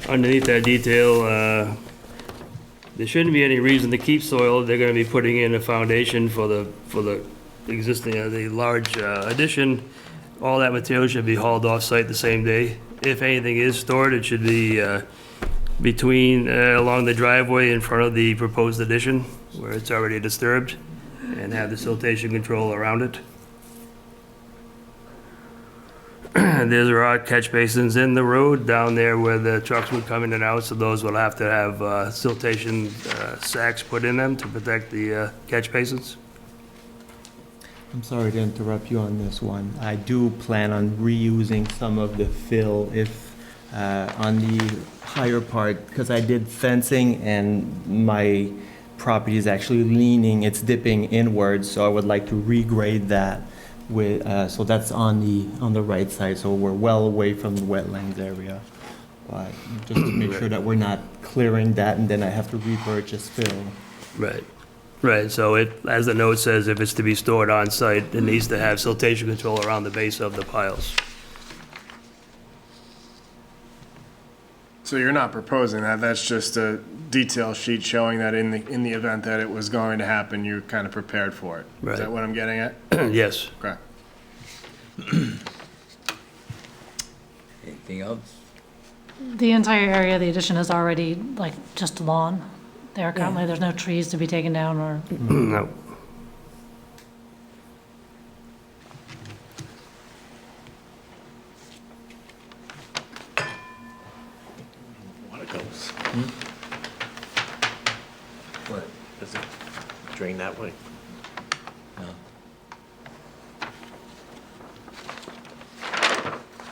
Underneath that detail, there shouldn't be any reason to keep soil. They're gonna be putting in a foundation for the existing, the large addition. All that material should be hauled off-site the same day. If anything is stored, it should be between, along the driveway in front of the proposed addition, where it's already disturbed, and have the siltation control around it. There's rock catch basins in the road down there where the trucks would come in and out, so those will have to have siltation sacks put in them to protect the catch basins. I'm sorry to interrupt you on this one. I do plan on reusing some of the fill if, on the higher part, because I did fencing and my property is actually leaning, it's dipping inwards, so I would like to regrade that with, so that's on the right side, so we're well away from the wetlands area. But just to make sure that we're not clearing that and then I have to repurchase fill. Right. Right, so it, as the note says, if it's to be stored on site, it needs to have siltation control around the base of the piles. So you're not proposing that, that's just a detail sheet showing that in the event that it was going to happen, you're kind of prepared for it. Right. Is that what I'm getting at? Yes. Okay. Anything else? The entire area of the addition is already like just lawn. There currently, there's no trees to be taken down or, No. Water goes. What? Does it drain that way?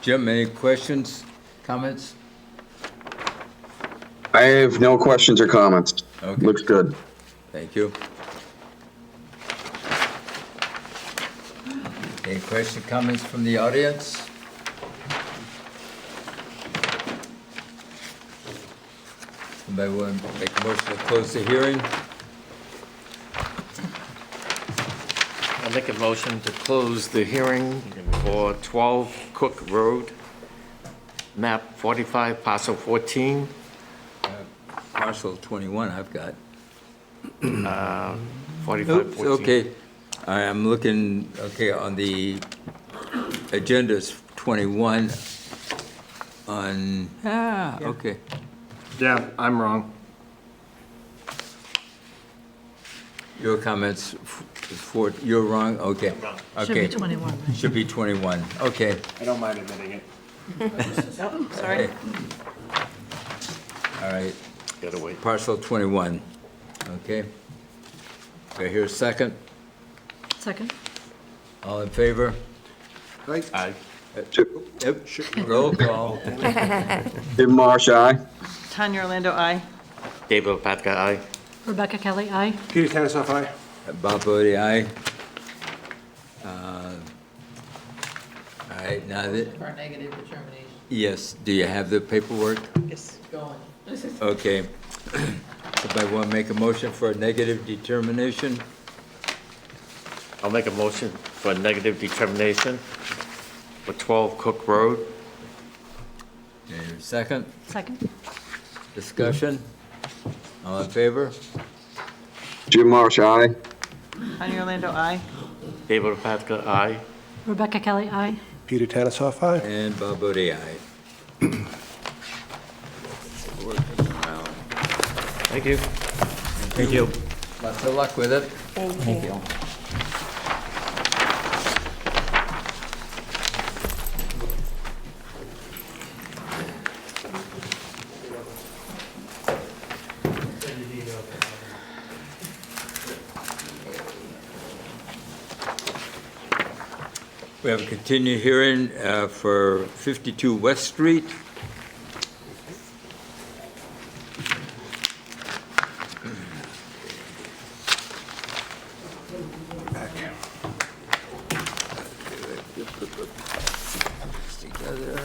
Jim, any questions, comments? I have no questions or comments. Okay. Looks good. Thank you. Any questions, comments from the audience? Somebody want to make a motion to close the hearing? I'll make a motion to close the hearing for 12 Cook Road, map 45, parcel 14, Parcel 21 I've got. 45, Oops, 14. okay. I'm looking, okay, on the agenda's 21 on, okay. Yeah, I'm wrong. Your comments for, you're wrong, okay. should be Okay. 21. Should be 21, okay. I don't mind admitting it. Oh, sorry. All right, Gotta wait. parcel 21, okay. Do I hear a second? Second? All in favor? Aye. Yep, roll call. Jim Marsh, aye. Tanya Orlando, aye. David Patka, aye. Rebecca Kelly, aye. Peter Tanisov, aye. Bob Bodie, aye. All right, now that, For a negative determination. yes, do you have the paperwork? Yes. Going. Okay. Somebody want to make a motion for a negative determination? I'll make a motion for a negative determination. for 12 Cook Road. And second, Second? discussion? All in favor? Jim Marsh, aye. Tony Orlando, aye. David Patka, aye. Rebecca Kelly, aye. Peter Tanisov, aye. And Bob Bodie, aye. Working around. Thank you. Thank you. Lots of luck with it. Thank you. We have a continued hearing for 52 West Street. Together.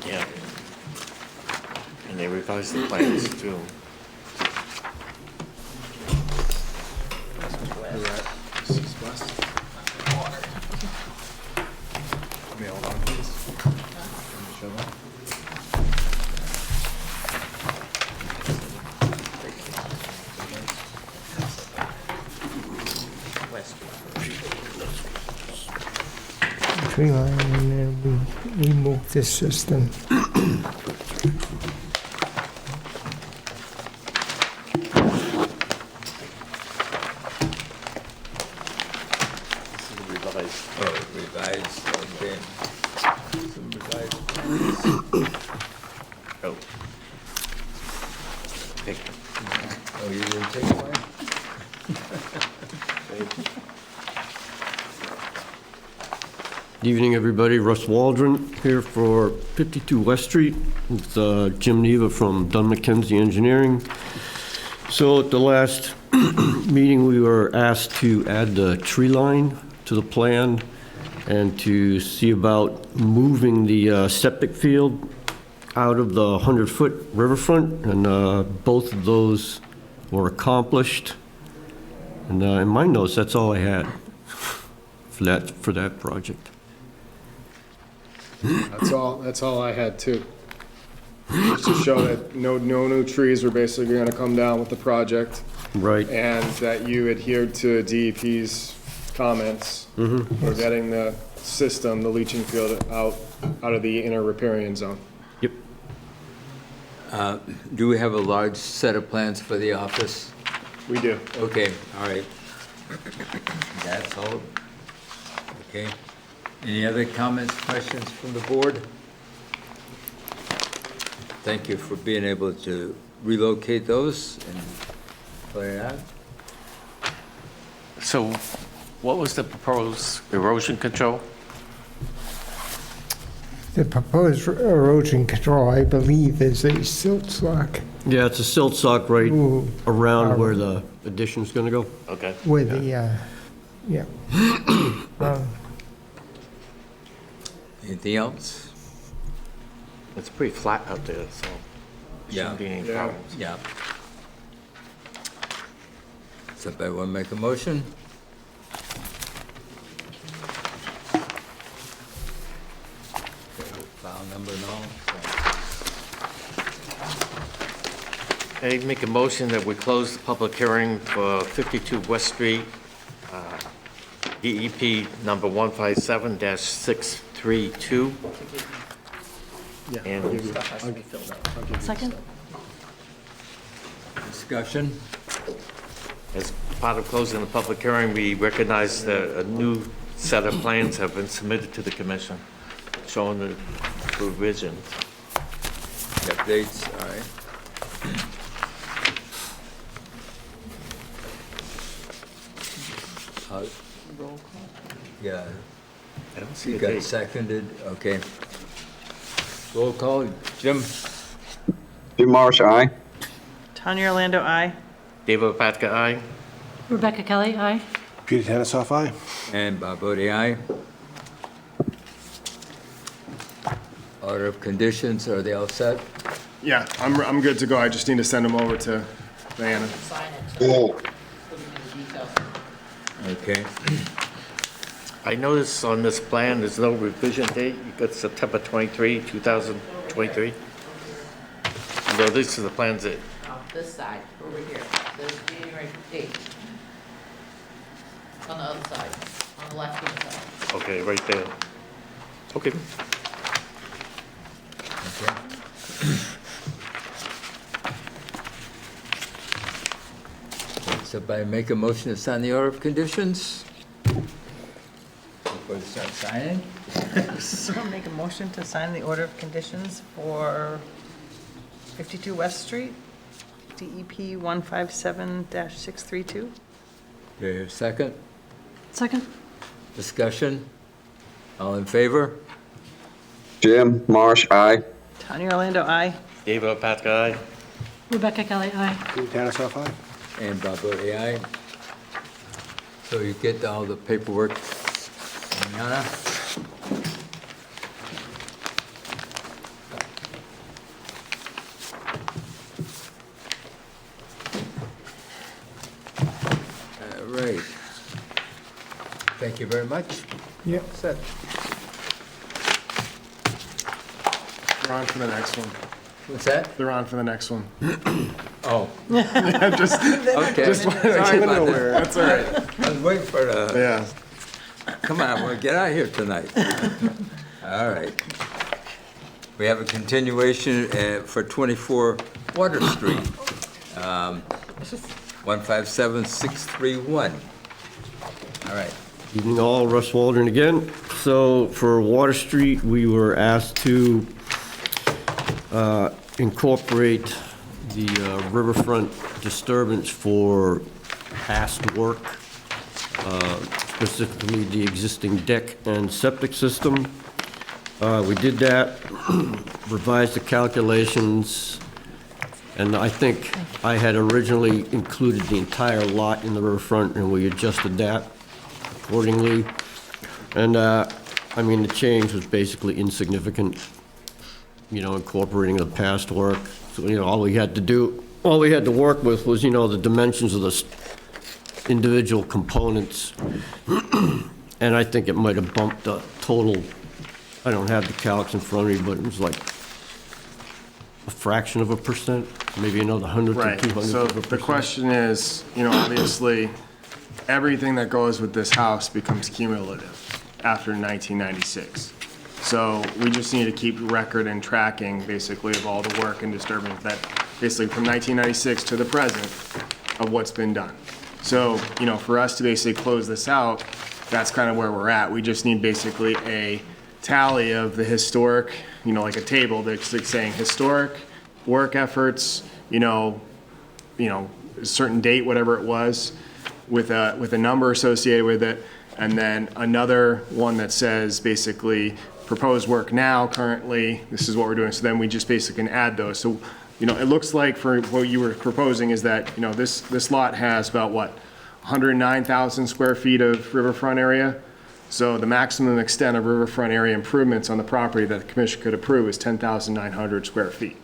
Yeah. And they revised the plans too. Tree line, and then we move this system. Oh, revised, okay. Some revised plans. Oh. Take Oh, you didn't take one? Good evening, everybody. Russ Waldron here for 52 West Street. It's Jim Neva from Dunn McKenzie Engineering. So at the last meeting, we were asked to add the tree line to the plan and to see about moving the septic field out of the 100-foot riverfront, and both of those were accomplished. And in my notes, that's all I had for that project. That's all I had too. Just to show that no new trees were basically gonna come down with the project. Right. And that you adhered to DEP's comments. For getting the system, the leaching field out of the inner riparian zone. Yep. Do we have a large set of plans for the office? We do. Okay, all right. That's all. Okay. Any other comments, questions from the board? Thank you for being able to relocate those and clear it out. So what was the proposed erosion control? The proposed erosion control, I believe, is a silt sock Yeah, it's a silt sock right Ooh. around where the addition's gonna go. Okay. with the, yeah. Anything else? It's pretty flat out there, so Yeah. shouldn't be any Yeah. problems. Yeah. Somebody want to make a motion? File number and all? I make a motion that we close the public hearing for 52 West Street, DEP number 157-632. And Second? Discussion? as part of closing the public hearing, we recognize that a new set of plans have been submitted to the commission showing the revisions. The updates, all right. Yeah, I don't see you a got date. seconded, okay. Roll call, Jim? Jim Marsh, aye. Tony Orlando, aye. David Patka, aye. Rebecca Kelly, aye. Peter Tanisov, aye. And Bob Bodie, aye. Order of conditions, are they all set? Yeah, I'm good to go. I just need to send them over to Diana. Beaule, Okay. I notice on this plan, there's no revision date. You got September 23, 2023. So these are the plans that, This side, over here, there's January 8th. On the other side, on the left-hand side. okay, right there. Okay. Somebody make a motion to sign the order of conditions? Before we start signing? So I'll make a motion to sign the order of conditions for 52 West Street, DEP 157-632. Do you hear a second? Second? Discussion? All in favor? Jim, Marsh, aye. Tanya Orlando, aye. David Patka, aye. Rebecca Kelly, aye. Danisoff, aye. And Bob Bodie, aye. So you get all the paperwork, Yana? All right. Thank you very much. Yep. Set. They're on for the next one. What's that? They're on for the next one. Oh, Just okay. wanted to Sorry get about nowhere. that. That's all right. I was waiting for the, Yeah. come on, we'll get out of here tonight. All right. We have a continuation for 24 Water Street, 157631. All right. Evening all, Russ Waldron again. So for Water Street, we were asked to incorporate the riverfront disturbance for past work, specifically the existing deck and septic system. We did that, revised the calculations, and I think I had originally included the entire lot in the riverfront, and we adjusted that accordingly. And, I mean, the change was basically insignificant, incorporating the past work. So, all we had to work with was, the dimensions of the individual components. And I think it might have bumped the total, I don't have the calcs in front of me, but it was like a fraction of a percent, maybe another 100 Right, to 200 so of a the percent. question is, obviously, everything that goes with this house becomes cumulative after 1996. So we just need to keep record and tracking, basically, of all the work and disturbance that, basically, from 1996 to the present, of what's been done. So, for us to basically close this out, that's kind of where we're at. We just need basically a tally of the historic, like a table that's like saying historic work efforts, a certain date, whatever it was, with a number associated with it, and then another one that says basically proposed work now, currently, this is what we're doing. So then we just basically can add those. So, it looks like for what you were proposing is that, this lot has about what, 109,000 square feet of riverfront area. So the maximum extent of riverfront area improvements on the property that the commission could approve is 10,900 square feet.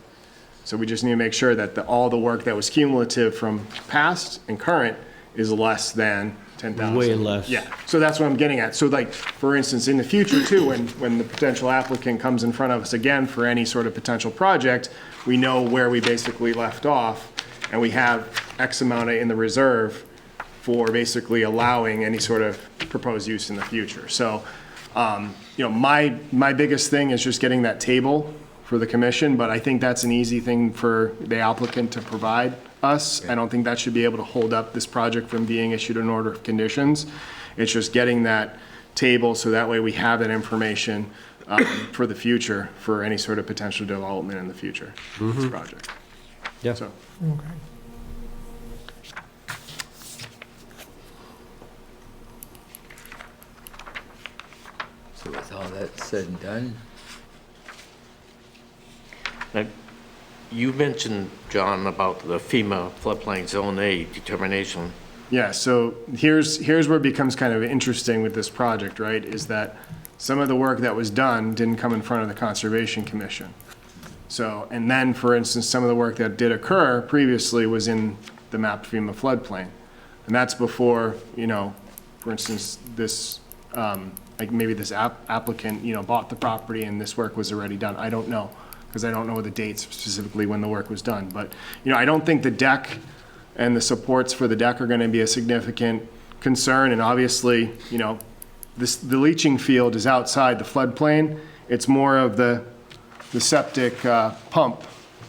So we just need to make sure that all the work that was cumulative from past and current is less than 10,000. Way less. Yeah, so that's what I'm getting at. So like, for instance, in the future too, when the potential applicant comes in front of us again for any sort of potential project, we know where we basically left off, and we have X amount in the reserve for basically allowing any sort of proposed use in the future. So, my biggest thing is just getting that table for the commission, but I think that's an easy thing for the applicant to provide us. I don't think that should be able to hold up this project from being issued an order of conditions. It's just getting that table so that way we have that information for the future, for any sort of potential development in the future of this project. Yeah. So, Okay. So with all that said and done, Now, you mentioned, John, about the FEMA floodplain zone A determination. yeah, so here's where it becomes kind of interesting with this project, right? Is that some of the work that was done didn't come in front of the Conservation Commission. So, and then, for instance, some of the work that did occur previously was in the mapped FEMA floodplain. And that's before, for instance, this, like maybe this applicant, bought the property and this work was already done. I don't know, because I don't know the dates specifically when the work was done. But, I don't think the deck and the supports for the deck are going to be a significant concern. And obviously, the leaching field is outside the floodplain. It's more of the septic pump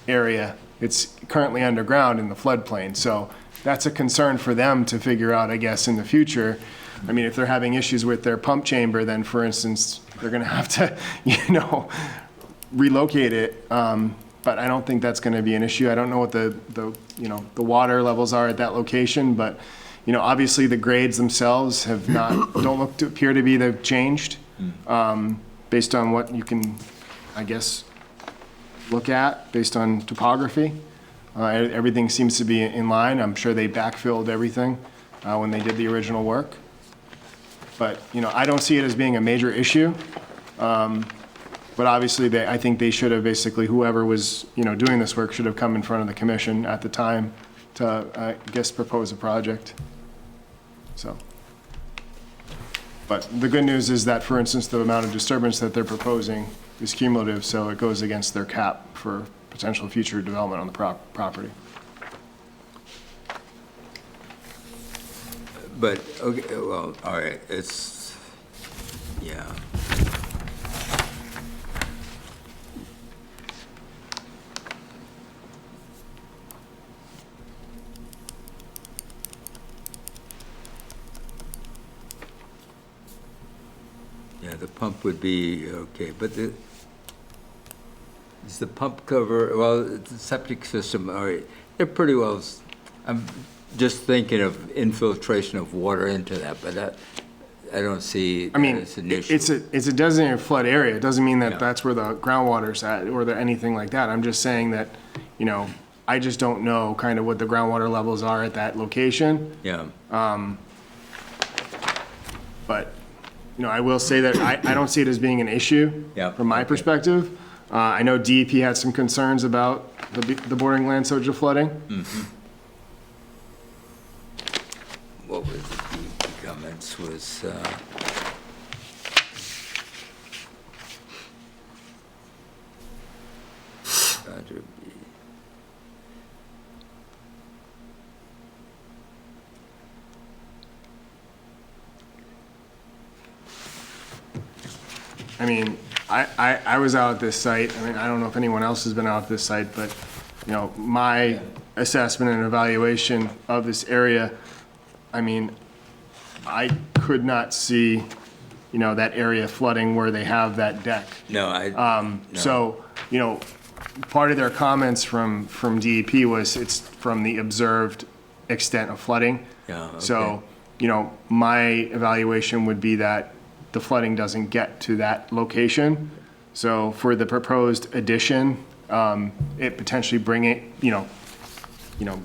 area. It's currently underground in the floodplain. So that's a concern for them to figure out, I guess, in the future. I mean, if they're having issues with their pump chamber, then for instance, they're going to have to, relocate it. But I don't think that's going to be an issue. I don't know what the water levels are at that location, but obviously the grades themselves don't look to appear to be they've changed, based on what you can, I guess, look at based on topography. Everything seems to be in line. I'm sure they backfilled everything when they did the original work. But, I don't see it as being a major issue. But obviously, I think they should have basically, whoever was, doing this work should have come in front of the commission at the time to, I guess, propose a project. So. But the good news is that, for instance, the amount of disturbance that they're proposing is cumulative, so it goes against their cap for potential future development on the property. But, okay, well, all right, yeah. Yeah, the pump would be, okay, but is the pump cover, well, the septic system, all right, they're pretty well, I'm just thinking of infiltration of water into that, but I don't see that as an issue. It's a designated flood area. It doesn't mean that that's where the groundwater's at or anything like that. I'm just saying that, I just don't know kind of what the groundwater levels are at that location. Yeah. But, I will say that I don't see it as being an issue from my perspective. I know DEP had some concerns about the bordering land subject to flooding. Mm-hmm. What was the DEP comments was, I mean, I was out at this site. I mean, I don't know if anyone else has been out at this site, but, my assessment and evaluation of this area, I mean, I could not see, that area flooding where they have that deck. no, no. So, part of their comments from DEP was it's from the observed extent of flooding. Yeah, okay. So, my evaluation would be that the flooding doesn't get to that location. So for the proposed addition, it potentially bring it,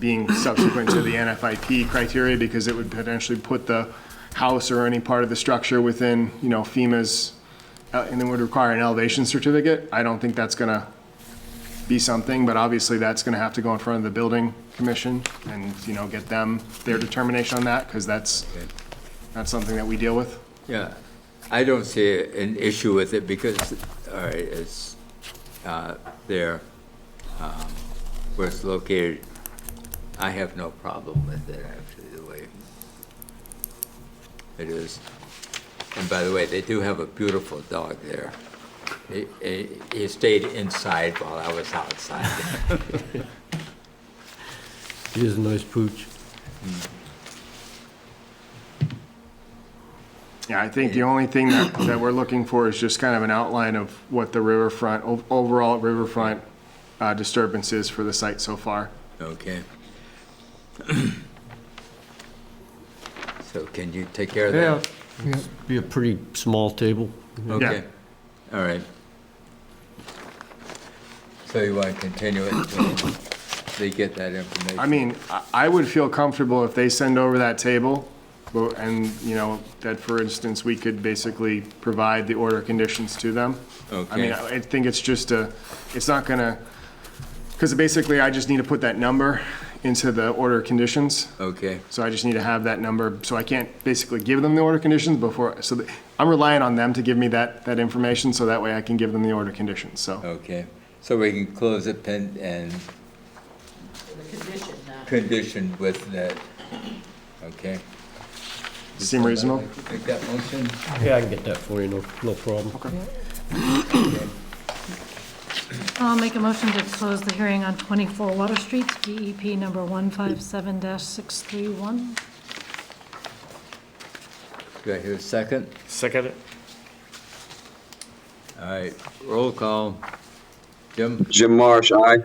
being subsequent to the NFIP criteria, because it would potentially put the house or any part of the structure within, FEMA's, and then would require an elevation certificate. I don't think that's gonna be something, but obviously that's gonna have to go in front of the building commission and, get their determination on that, because that's something that we deal with. Yeah, I don't see an issue with it because, all right, it's there, where it's located. I have no problem with it, actually, the way it is. And by the way, they do have a beautiful dog there. He stayed inside while I was outside. He is a nice pooch. Yeah, I think the only thing that we're looking for is just kind of an outline of what the riverfront, overall riverfront disturbance is for the site so far. Okay. So can you take care of that? Yeah, be a pretty small table. Okay, all right. So you want to continue it until they get that information? I mean, I would feel comfortable if they send over that table, and, that, for instance, we could basically provide the order conditions to them. Okay. I mean, I think it's just it's not gonna, because basically I just need to put that number into the order of conditions. Okay, So I just need to have that number, so I can't basically give them the order conditions before, I'm relying on them to give me that information, so that way I can give them the order conditions, so. okay. So we can close it and The condition now. condition with that, okay? Seem reasonable? Make that motion? Yeah, I can get that for you, no problem. I'll make a motion to close the hearing on 24 Water Street, DEP number 157-631. Do I hear a second? Second it? All right, roll call. Jim? Jim Marsh, aye.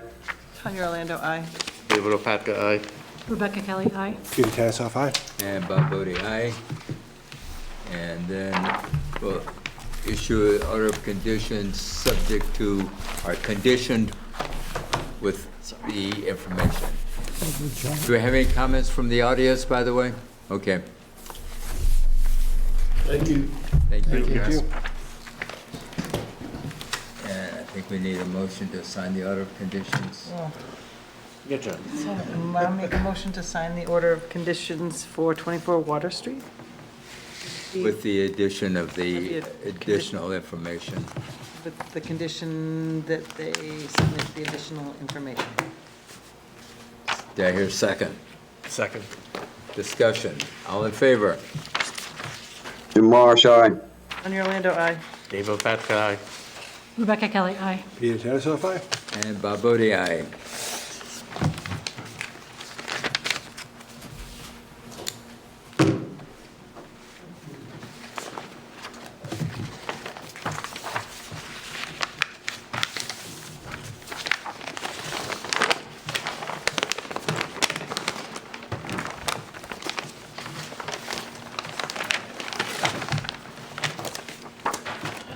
Tanya Orlando, aye. David Opatka, aye. Rebecca Kelly, aye. Peter Tassau, aye. And Bob Bodie, aye. And then we'll issue an order of conditions subject to, or conditioned with the information. Do we have any comments from the audience, by the way? Okay. Thank you. Thank you. Thank you. And I think we need a motion to sign the order of conditions. Good job. So I'll make a motion to sign the order of conditions for 24 Water Street. With the addition of the With the additional information. With the condition that they submit the additional information. Do I hear a second? Second. Discussion. All in favor? Jim Marsh, aye. Tanya Orlando, aye. David Opatka, aye. Rebecca Kelly, aye. Peter Tassau, aye. And Bob Bodie, aye.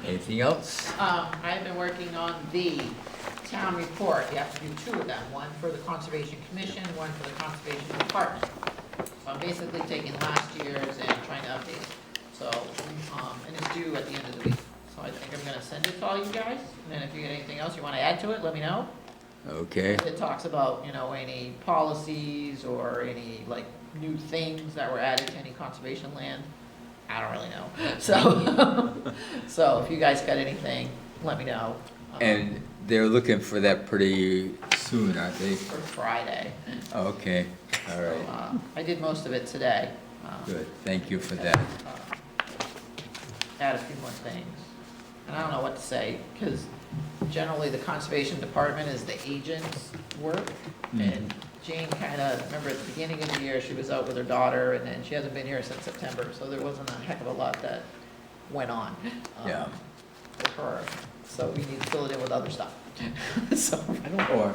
Anything else? I've been working on the town report. You have to do two of them, one for the Conservation Commission, one for the Conservation Department. So I'm basically taking last year's and trying to update it. So, and it's due at the end of the week. So I think I'm gonna send it to all you guys, and then if you get anything else you wanna add to it, let me know. Okay. It talks about, any policies or any, like, new things that were added to any conservation land. I don't really know. So, so if you guys got anything, let me know. And they're looking for that pretty soon, aren't they? For Friday. Okay, all right, I did most of it today. good. Thank you for that. Add a few more things. And I don't know what to say, because generally the Conservation Department is the agent's work. And Jane kind of, remember at the beginning of the year, she was out with her daughter, and then she hasn't been here since September, so there wasn't a heck of a lot that went on. Yeah. For her, so we need to fill it in with other stuff. So, I don't know,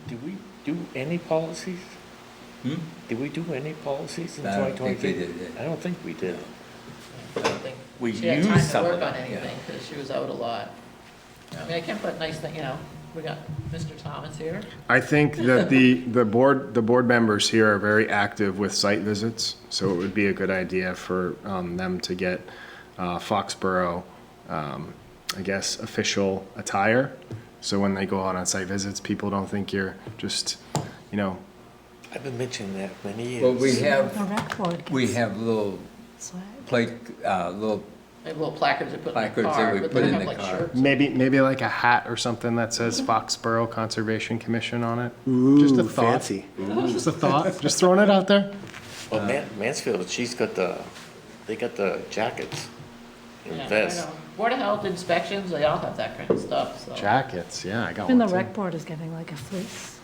did we do any policies? Did we do any policies in I don't 2023? think we did. I don't think we did. I don't think We she had used time some to of work on them, yeah. anything, because she was out a lot. I mean, I can put nice thing, we got Mr. Thomas here. I think that the board members here are very active with site visits, so it would be a good idea for them to get Foxboro, I guess, official attire. So when they go out on site visits, people don't think you're just, I've been mentioning that many years. Well, we The have, rec board we gets have little swag. little They have little placards they put in Placards the that car, we but put they in have the like car. shirts. maybe like a hat or something that says Foxboro Conservation Commission on it. Just a thought. Fancy. Just a thought. Just throwing it out there. Well, Mansfield, they got the jackets Yeah, and I vests. know. Board of Health inspections, they all have that kind of stuff, so. Jackets, yeah, I got Even one the too. rec board is getting like a fleece.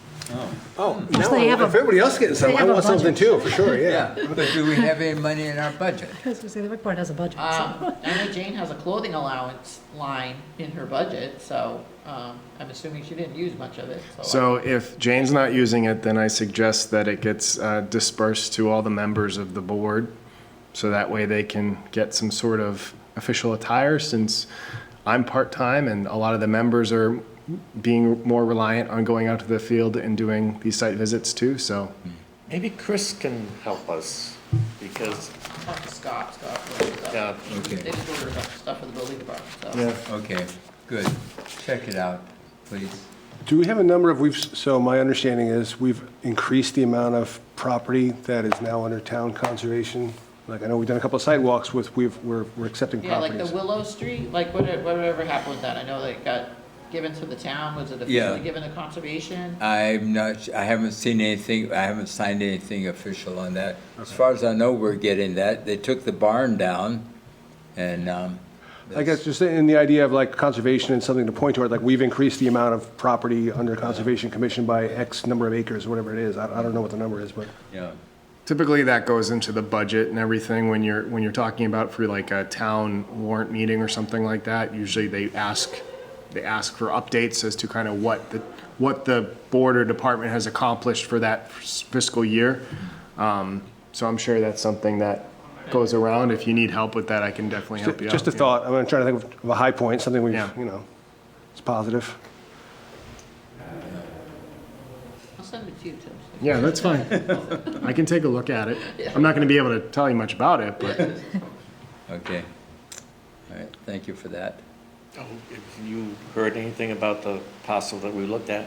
Oh, Just they have if a- everybody else is getting they something, I have a want something budget. too, for sure, yeah. Yeah, but do we have any money in our budget? I was gonna say, the rec board has a budget, I so. know Jane has a clothing allowance line in her budget, so, I'm assuming she didn't use much of it, so. So if Jane's not using it, then I suggest that it gets dispersed to all the members of the board, so that way they can get some sort of official attire, since I'm part-time and a lot of the members are being more reliant on going out to the field and doing these site visits too, so. Maybe Chris can help us, because, Talk to Scott will do that. yeah, Okay. They just ordered stuff for the building department, so. Okay, good. Check it out, please. Do we have a number of, so my understanding is we've increased the amount of property that is now under town conservation? Like, I know we've done a couple of sidewalks with, we're accepting Yeah, like properties. the Willow Street, like whatever happened with that? I know that it got given to the town, was it Yeah. officially given to conservation? I'm not, I haven't seen anything, I haven't signed anything official on that. As far as I know, we're getting that. They took the barn down, and, I guess just in the idea of like conservation and something to point toward, like we've increased the amount of property under Conservation Commission by X number of acres, whatever it is. I don't know what the number is, but. yeah. Typically, that goes into the budget and everything when you're talking about for like a town warrant meeting or something like that. Usually they ask for updates as to kind of what the board or department has accomplished for that fiscal year. So I'm sure that's something that goes around. If you need help with that, I can definitely help you out. Just a thought. I'm trying to think of a high point, something we, Yeah. it's positive. I'll send it to you, Tim. Yeah, that's fine. I can take a look at it. I'm not going to be able to tell you much about it, but Okay. All right, thank you for that. Oh, have you heard anything about the parcel that we looked at?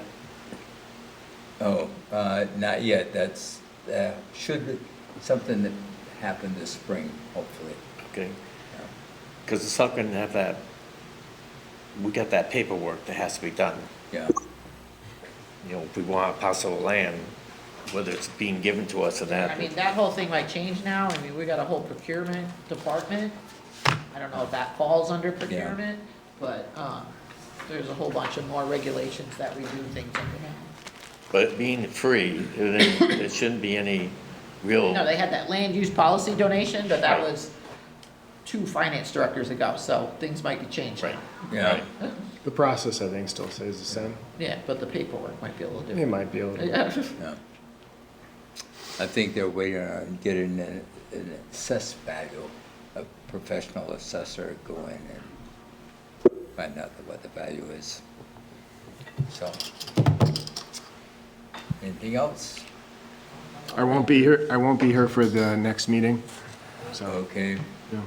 Oh, not yet. That's, should be something that happened this spring, hopefully. Okay. Because the selectmen have that, we got that paperwork that has to be done. Yeah. You know, if we want a parcel of land, whether it's being given to us or I that. mean, that whole thing might change now. I mean, we got a whole procurement department. I don't know if that falls under procurement, but, there's a whole bunch of more regulations that we do things under now. But being free, there shouldn't be any real. No, they had that land use policy donation, but that Right. was 2 finance directors ago, so things might be changed Right. now. Yeah. the process I think still stays the same. Yeah, but the paperwork might be a little It different. might be a little. Yeah. Yeah. I think they're waiting on getting an assessed value, a professional assessor go in and find out what the value is. So, anything else? I won't be here for the next meeting. So, Okay, yeah.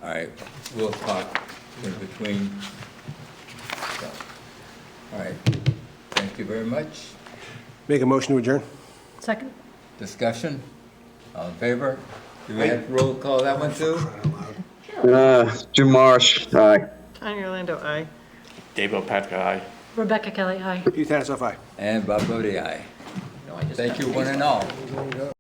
all right, we'll talk in between. So, all right, thank you very much. Make a motion to adjourn? Second? Discussion? All in favor? Do we have to roll call that one too? Jim Marsh, aye. Tanya Orlando, aye. Dave Patrick, aye. Rebecca Kelly, aye. Pete Tanis, aye. And Bob Bodie, aye. No, I just Thank got you, these one and ones. all.